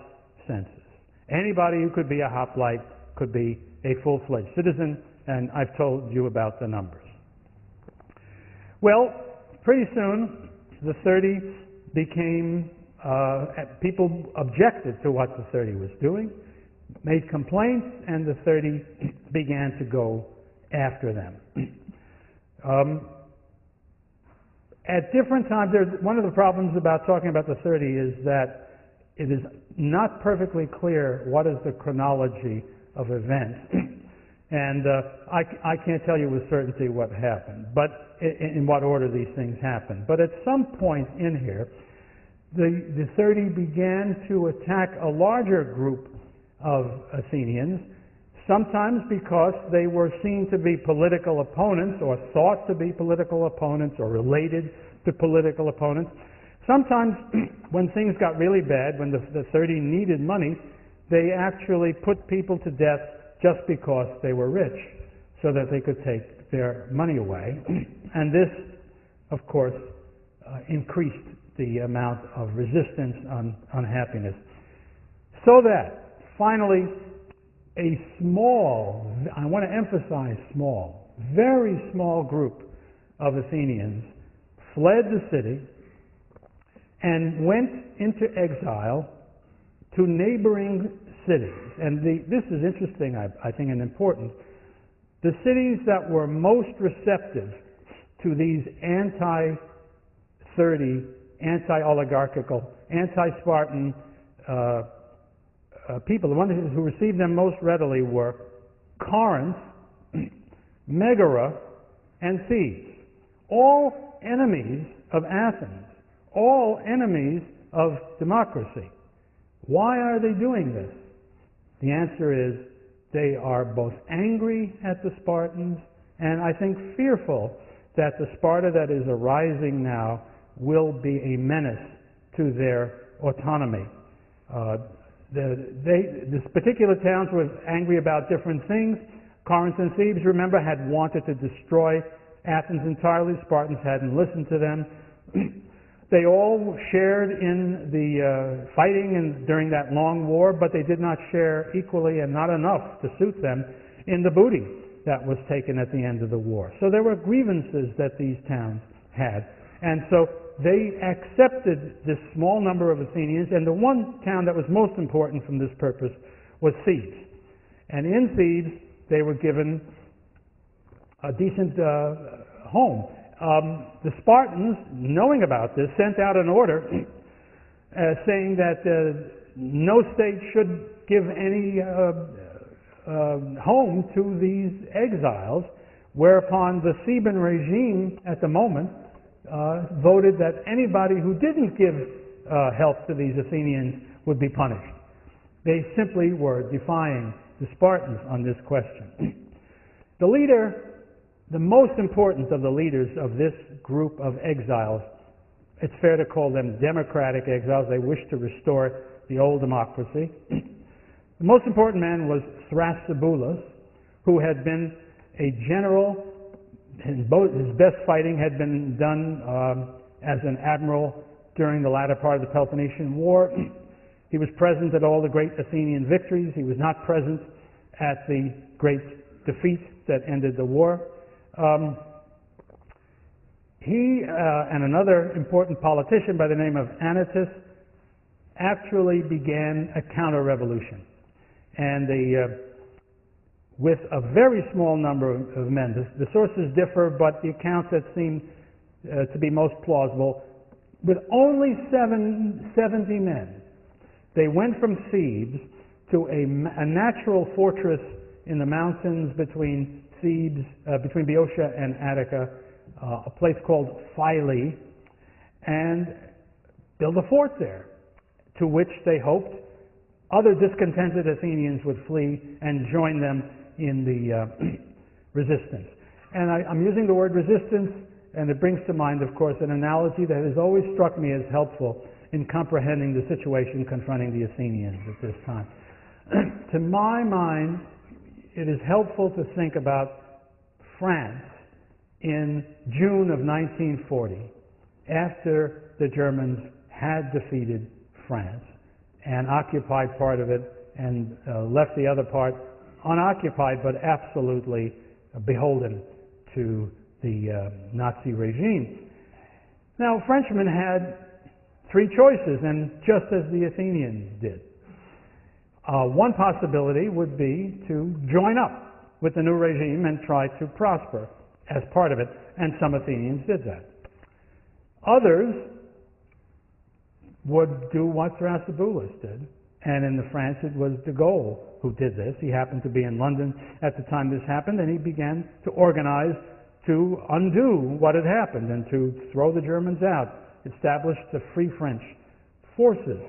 census. Anybody who could be a hoplite could be a full-fledged citizen, and I've told you about the numbers. Well, pretty soon, the 30 became, people objected to what the 30 was doing, made complaints, and the 30 began to go after them. At different times, one of the problems about talking about the 30 is that it is not perfectly clear what is the chronology of events. And I can't tell you with certainty what happened, but in what order these things happened. But at some point in here, the 30 began to attack a larger group of Athenians, sometimes because they were seen to be political opponents or thought to be political opponents or related to political opponents. Sometimes when things got really bad, when the 30 needed money, they actually put people to death just because they were rich, so that they could take their money away. And this, of course, increased the amount of resistance, unhappiness. So that, finally, a small, I want to emphasize small, very small group of Athenians fled the city and went into exile to neighboring cities. And this is interesting, I think, and important. The cities that were most receptive to these anti-30, anti-oligarchical, anti-Spartan people, the ones who received them most readily were Corinth, Megara, and Thebes. All enemies of Athens, all enemies of democracy. Why are they doing this? The answer is they are both angry at the Spartans and I think fearful that the Sparta that is arising now will be a menace to their autonomy. These particular towns were angry about different things. Corinth and Thebes, remember, had wanted to destroy Athens entirely. Spartans hadn't listened to them. They all shared in the fighting during that long war, but they did not share equally, and not enough to suit them, in the booty that was taken at the end of the war. So there were grievances that these towns had. And so they accepted this small number of Athenians, and the one town that was most important from this purpose was Thebes. And in Thebes, they were given a decent home. The Spartans, knowing about this, sent out an order saying that no state should give any home to these exiles whereupon the Theban regime at the moment voted that anybody who didn't give help to these Athenians would be punished. They simply were defying the Spartans on this question. The leader, the most important of the leaders of this group of exiles, it's fair to call them democratic exiles. They wished to restore the old democracy. The most important man was Thrasybulus, who had been a general. His best fighting had been done as an admiral during the latter part of the Peloponnesian War. He was present at all the great Athenian victories. He was not present at the great defeat that ended the war. He and another important politician by the name of Anytus actually began a counter-revolution. And with a very small number of men. The sources differ, but the accounts that seem to be most plausible, with only 70 men, they went from Thebes to a natural fortress in the mountains between Thebes, between Boeotia and Attica, a place called Philae, and build a fort there, to which they hoped other discontented Athenians would flee and join them in the resistance. And I'm using the word resistance, and it brings to mind, of course, an analogy that has always struck me as helpful in comprehending the situation confronting the Athenians at this time. To my mind, it is helpful to think about France in June of 1940, after the Germans had defeated France and occupied part of it and left the other part unoccupied but absolutely beholden to the Nazi regime. Now, Frenchmen had three choices, and just as the Athenians did. One possibility would be to join up with the new regime and try to prosper as part of it, and some Athenians did that. Others would do what Thrasybulus did, and in France it was de Gaulle who did this. He happened to be in London at the time this happened, and he began to organize to undo what had happened and to throw the Germans out, establish the Free French forces.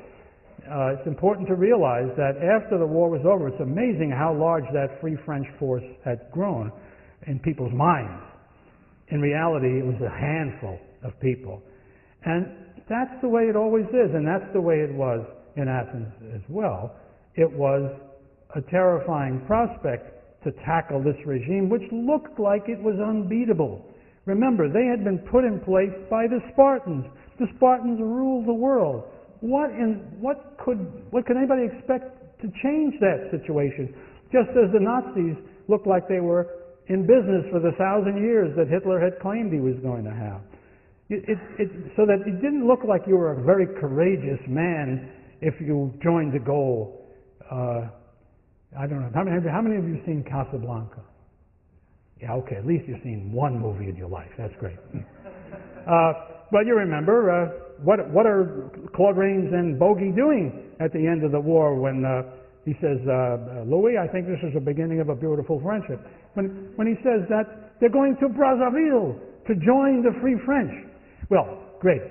It's important to realize that after the war was over, it's amazing how large that Free French force had grown in people's minds. In reality, it was a handful of people. And that's the way it always is, and that's the way it was in Athens as well. It was a terrifying prospect to tackle this regime, which looked like it was unbeatable. Remember, they had been put in place by the Spartans. The Spartans ruled the world. What could anybody expect to change that situation? Just as the Nazis looked like they were in business for the 1,000 years that Hitler had claimed he was going to have. So that it didn't look like you were a very courageous man if you joined de Gaulle. I don't know. How many of you have seen Casablanca? Yeah, okay. At least you've seen one movie in your life. That's great. But you remember, what are Claude Rains and Bogey doing at the end of the war when he says, Louis, I think this is the beginning of a beautiful friendship. When he says that, they're going to Brazzaville to join the Free French. Well, great.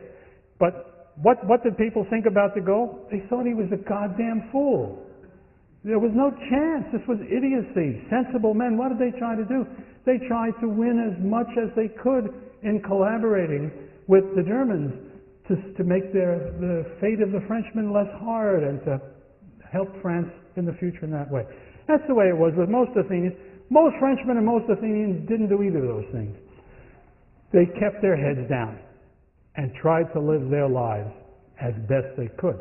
But what did people think about de Gaulle? They thought he was a goddamn fool. There was no chance. This was idiocy. Sensible men, what did they try to do? They tried to win as much as they could in collaborating with the Germans to make the fate of the Frenchmen less hard and to help France in the future in that way. That's the way it was with most Athenians. Most Frenchmen and most Athenians didn't do either of those things. They kept their heads down and tried to live their lives as best they could.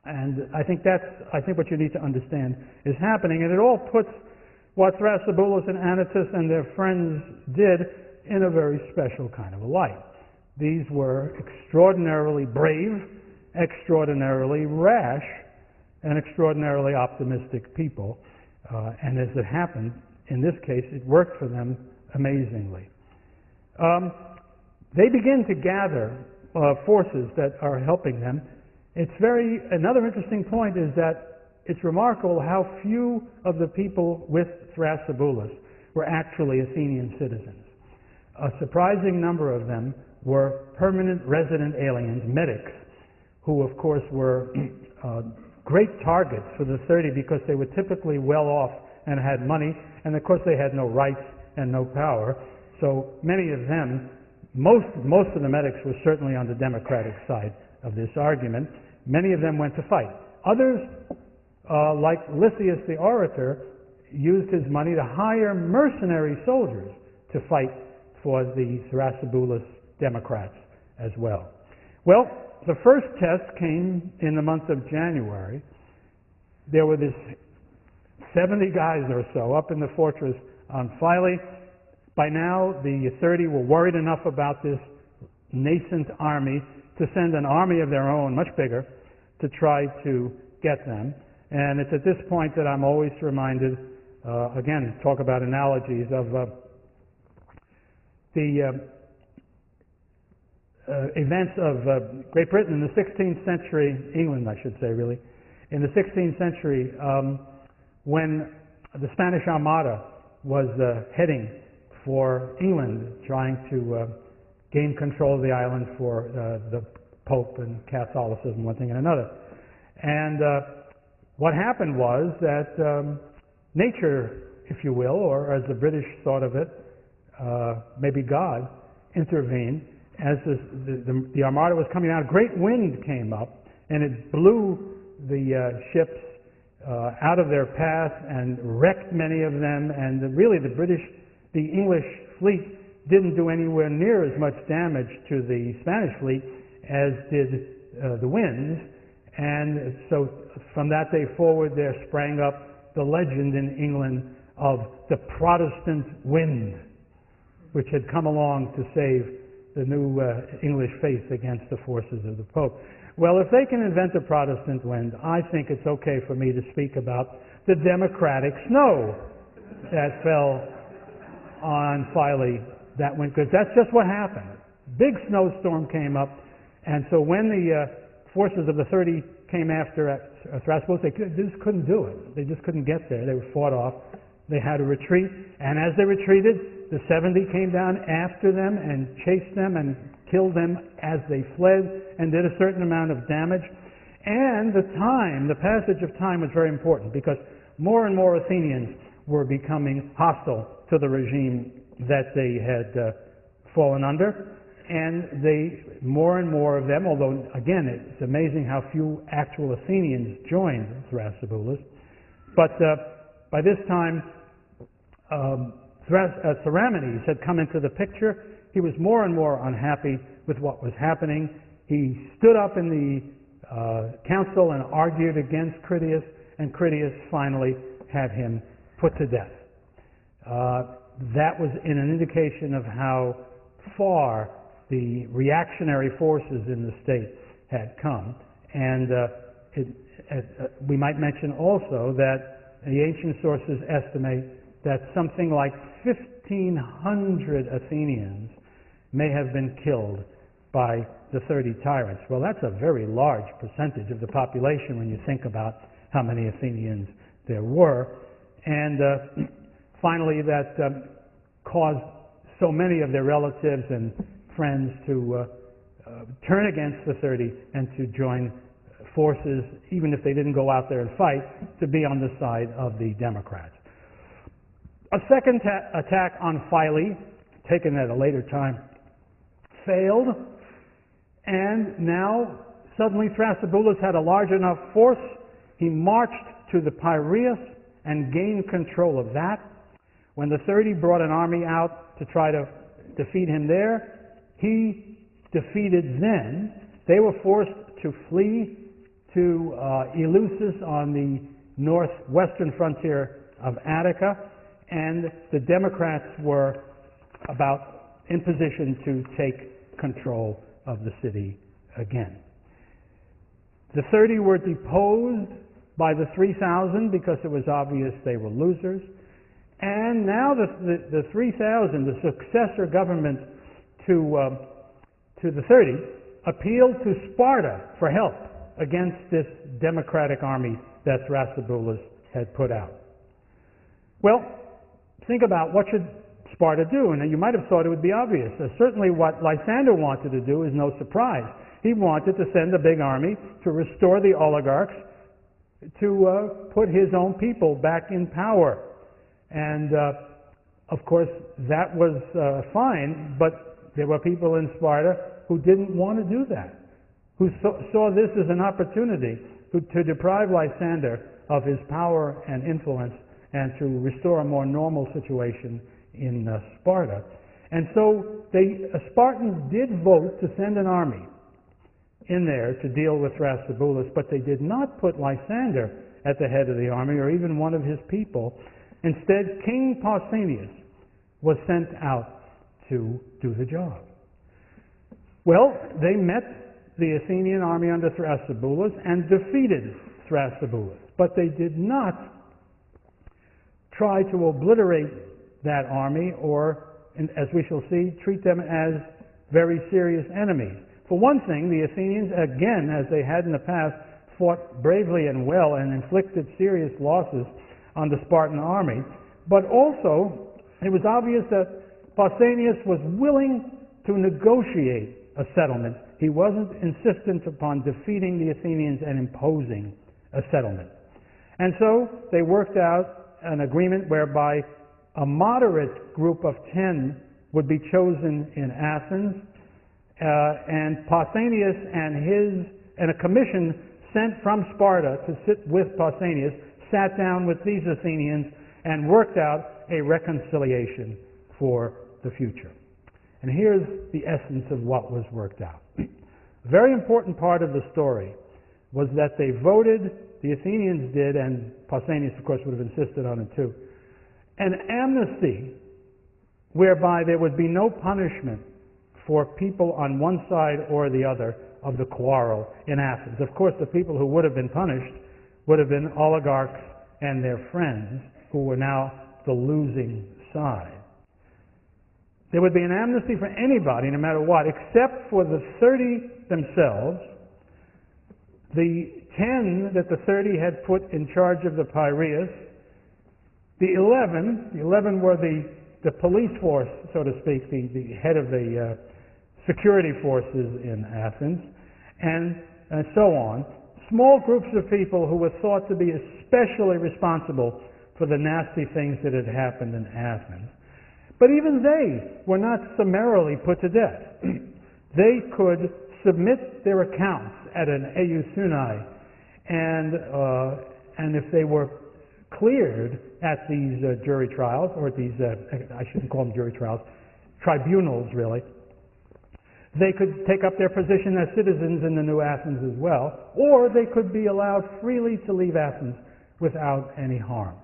And I think what you need to understand is happening, and it all puts what Thrasybulus and Anytus and their friends did in a very special kind of a light. These were extraordinarily brave, extraordinarily rash, and extraordinarily optimistic people. And as it happened, in this case, it worked for them amazingly. They begin to gather forces that are helping them. Another interesting point is that it's remarkable how few of the people with Thrasybulus were actually Athenian citizens. A surprising number of them were permanent resident aliens, medics, who of course were great targets for the 30 because they were typically well off and had money, and of course they had no rights and no power. So many of them, most of the medics were certainly on the Democratic side of this argument. Many of them went to fight. Others, like Lysias the orator, used his money to hire mercenary soldiers to fight for the Thrasybulus Democrats as well. Well, the first test came in the month of January. There were this 70 guys or so up in the fortress on Philae. By now, the 30 were worried enough about this nascent army to send an army of their own, much bigger, to try to get them. And it's at this point that I'm always reminded, again, talk about analogies of the events of Great Britain in the 16th century, England I should say really, in the 16th century when the Spanish Armada was heading for England, trying to gain control of the island for the Pope and Catholicism, one thing and another. And what happened was that nature, if you will, or as the British thought of it, maybe God, intervened. As the Armada was coming out, a great wind came up, and it blew the ships out of their path and wrecked many of them, and really the English fleet didn't do anywhere near as much damage to the Spanish fleet as did the winds. And so from that day forward there sprang up the legend in England of the Protestant wind, which had come along to save the new English faith against the forces of the Pope. Well, if they can invent a Protestant wind, I think it's okay for me to speak about the democratic snow that fell on Philae that winter, because that's just what happened. Big snowstorm came up, and so when the forces of the 30 came after Thrasybulus, they just couldn't do it. They just couldn't get there. They were fought off. They had to retreat, and as they retreated, the 70 came down after them and chased them and killed them as they fled and did a certain amount of damage. And the passage of time was very important because more and more Athenians were becoming hostile to the regime that they had fallen under. And more and more of them, although again it's amazing how few actual Athenians joined Thrasybulus, but by this time Theramenes had come into the picture. He was more and more unhappy with what was happening. He stood up in the council and argued against Critias, and Critias finally had him put to death. That was an indication of how far the reactionary forces in the state had come. And we might mention also that the ancient sources estimate that something like 1,500 Athenians may have been killed by the 30 tyrants. Well, that's a very large percentage of the population when you think about how many Athenians there were. And finally, that caused so many of their relatives and friends to turn against the 30 and to join forces, even if they didn't go out there and fight, to be on the side of the Democrats. A second attack on Philae, taken at a later time, failed, and now suddenly Thrasybulus had a large enough force. He marched to the Piraeus and gained control of that. When the 30 brought an army out to try to defeat him there, he defeated them. They were forced to flee to Eleusis on the northwestern frontier of Attica, and the Democrats were about in position to take control of the city again. The 30 were deposed by the 3,000 because it was obvious they were losers. And now the 3,000, the successor government to the 30, appealed to Sparta for help against this democratic army that Thrasybulus had put out. Well, think about what should Sparta do, and you might have thought it would be obvious. Certainly what Lysander wanted to do is no surprise. He wanted to send a big army to restore the oligarchs, to put his own people back in power. And of course that was fine, but there were people in Sparta who didn't want to do that, who saw this as an opportunity to deprive Lysander of his power and influence and to restore a more normal situation in Sparta. And so the Spartans did vote to send an army in there to deal with Thrasybulus, but they did not put Lysander at the head of the army or even one of his people. Instead, King Pausanias was sent out to do the job. Well, they met the Athenian army under Thrasybulus and defeated Thrasybulus, but they did not try to obliterate that army or, as we shall see, treat them as very serious enemies. For one thing, the Athenians, again, as they had in the past, fought bravely and well and inflicted serious losses on the Spartan army, but also it was obvious that Pausanias was willing to negotiate a settlement. He wasn't insistent upon defeating the Athenians and imposing a settlement. And so they worked out an agreement whereby a moderate group of 10 would be chosen in Athens, and Pausanias and a commission sent from Sparta to sit with Pausanias sat down with these Athenians and worked out a reconciliation for the future. And here's the essence of what was worked out. A very important part of the story was that they voted, the Athenians did, and Pausanias, of course, would have insisted on it too, an amnesty whereby there would be no punishment for people on one side or the other of the quarrel in Athens. Of course, the people who would have been punished would have been oligarchs and their friends, who were now the losing side. There would be an amnesty for anybody, no matter what, except for the 30 themselves, the 10 that the 30 had put in charge of the Piraeus, the 11 were the police force, so to speak, the head of the security forces in Athens, and so on. Small groups of people who were thought to be especially responsible for the nasty things that had happened in Athens. But even they were not summarily put to death. They could submit their accounts at an eusuni, and if they were cleared at these jury trials, or at these, I shouldn't call them jury trials, tribunals really, they could take up their position as citizens in the New Athens as well, or they could be allowed freely to leave Athens without any harm.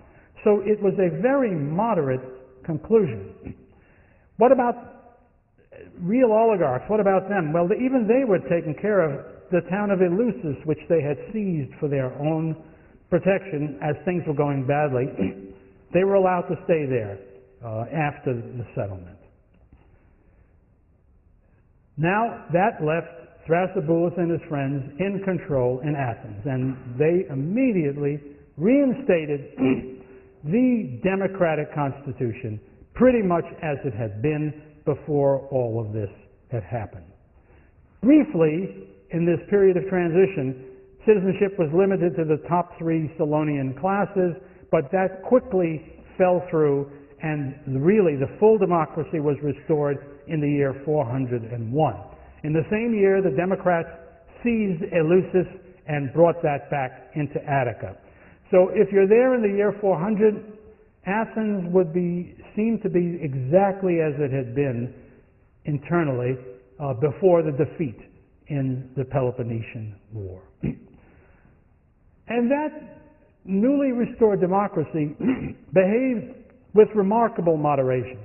So it was a very moderate conclusion. What about real oligarchs? What about them? Well, even they were taken care of. The town of Eleusis, which they had seized for their own protection as things were going badly, they were allowed to stay there after the settlement. Now that left Thrasybulus and his friends in control in Athens, and they immediately reinstated the democratic constitution pretty much as it had been before all of this had happened. Briefly, in this period of transition, citizenship was limited to the top 3 Solonian classes, but that quickly fell through, and really the full democracy was restored in the year 401. In the same year, the Democrats seized Eleusis and brought that back into Attica. So if you're there in the year 400, Athens would seem to be exactly as it had been internally before the defeat in the Peloponnesian War. And that newly restored democracy behaved with remarkable moderation.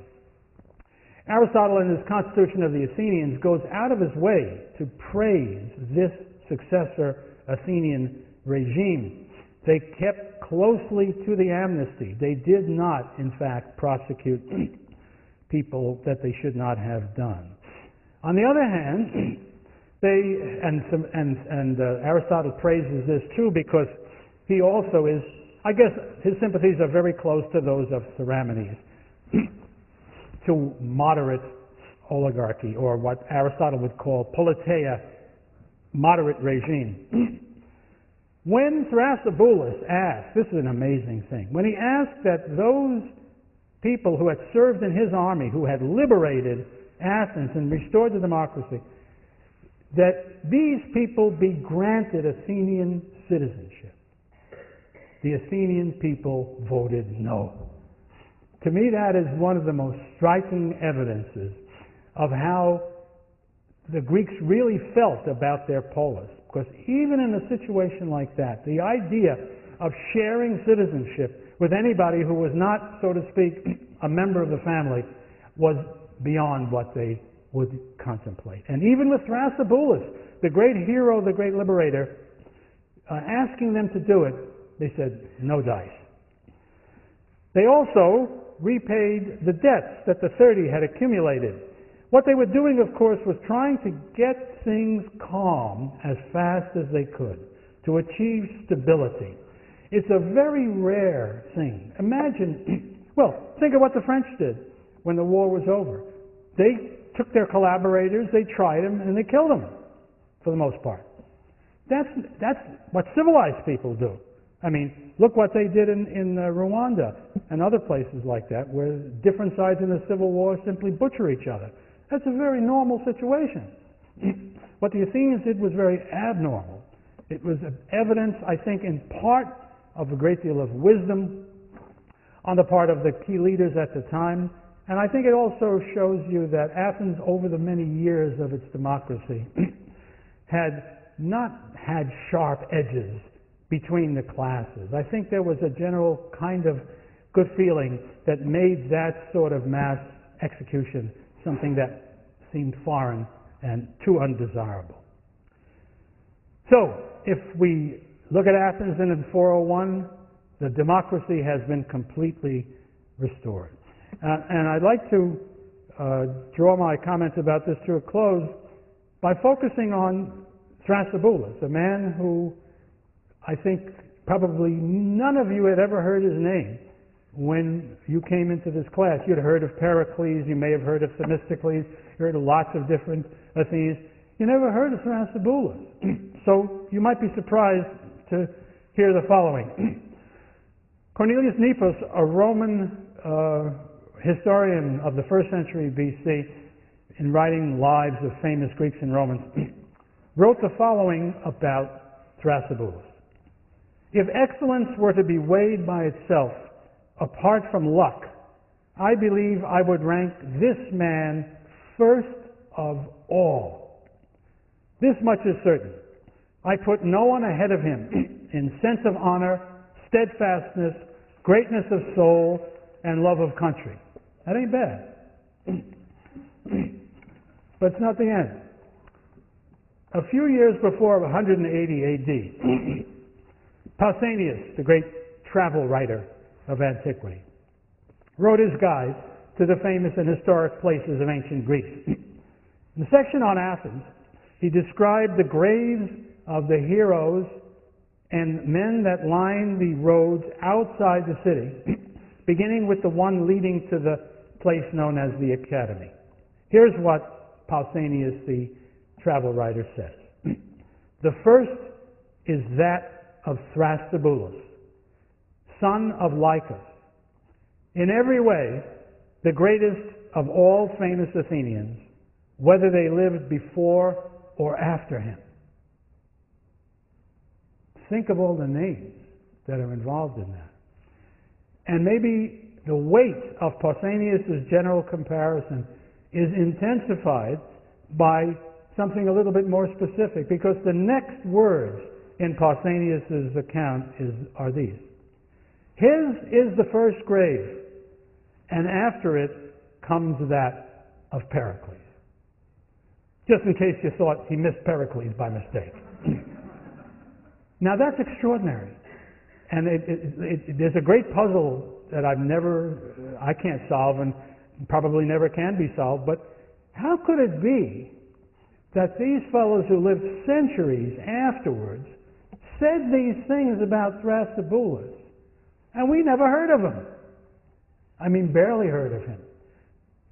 Aristotle, in his Constitution of the Athenians, goes out of his way to praise this successor Athenian regime. They kept closely to the amnesty. They did not, in fact, prosecute people that they should not have done. On the other hand, Aristotle praises this too because he also is, I guess his sympathies are very close to those of Theramenes, to moderate oligarchy, or what Aristotle would call politeia, moderate regime. When Thrasybulus asked, this is an amazing thing, when he asked that those people who had served in his army, who had liberated Athens and restored the democracy, that these people be granted Athenian citizenship, the Athenian people voted no. To me, that is one of the most striking evidences of how the Greeks really felt about their polis. Because even in a situation like that, the idea of sharing citizenship with anybody who was not, so to speak, a member of the family was beyond what they would contemplate. And even with Thrasybulus, the great hero, the great liberator, asking them to do it, they said, no dice. They also repaid the debts that the 30 had accumulated. What they were doing, of course, was trying to get things calm as fast as they could, to achieve stability. It's a very rare thing. Imagine, well, think of what the French did when the war was over. They took their collaborators, they tried them, and they killed them, for the most part. That's what civilized people do. I mean, look what they did in Rwanda and other places like that, where different sides in the Civil War simply butcher each other. That's a very normal situation. What the Athenians did was very abnormal. It was evidence, I think, in part of a great deal of wisdom on the part of the key leaders at the time. And I think it also shows you that Athens, over the many years of its democracy, had not had sharp edges between the classes. I think there was a general kind of good feeling that made that sort of mass execution something that seemed foreign and too undesirable. So, if we look at Athens in 401, the democracy has been completely restored. And I'd like to draw my comments about this to a close by focusing on Thrasybulus, a man who I think probably none of you had ever heard his name when you came into this class. You'd heard of Pericles, you may have heard of Themistocles, you heard of lots of different Athenians. You never heard of Thrasybulus. So you might be surprised to hear the following. Cornelius Nepos, a Roman historian of the 1st century BC, in writing lives of famous Greeks and Romans, wrote the following about Thrasybulus. If excellence were to be weighed by itself, apart from luck, I believe I would rank this man first of all. This much is certain. I put no one ahead of him in sense of honor, steadfastness, greatness of soul, and love of country. That ain't bad. But it's not the end. A few years before 180 AD, Pausanias, the great travel writer of antiquity, wrote his guide to the famous and historic places of ancient Greece. In the section on Athens, he described the graves of the heroes and men that lined the roads outside the city, beginning with the one leading to the place known as the Academy. Here's what Pausanias, the travel writer, says. The first is that of Thrasybulus, son of Lycus, in every way the greatest of all famous Athenians, whether they lived before or after him. Think of all the names that are involved in that. And maybe the weight of Pausanias' general comparison is intensified by something a little bit more specific, because the next words in Pausanias' account are these. His is the first grave, and after it comes that of Pericles. Just in case you thought he missed Pericles by mistake. Now that's extraordinary. And there's a great puzzle that I can't solve and probably never can be solved, but how could it be that these fellows who lived centuries afterwards said these things about Thrasybulus, and we never heard of him? I mean, barely heard of him.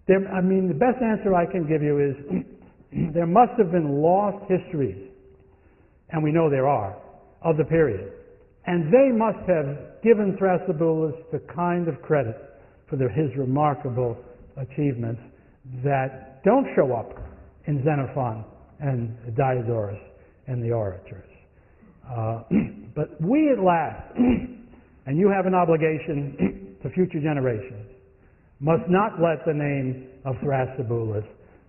The best answer I can give you is there must have been lost histories, and we know there are, of the period. And they must have given Thrasybulus the kind of credit for his remarkable achievements that don't show up in Xenophon and Diodorus and the orators. But we at last, and you have an obligation to future generations, must not let the name of Thrasybulus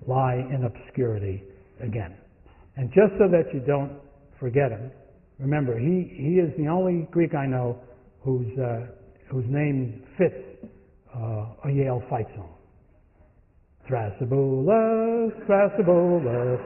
lie in obscurity again. And just so that you don't forget him, remember, he is the only Greek I know whose name fits a Yale fight song. Thrasybulus, Thrasybulus,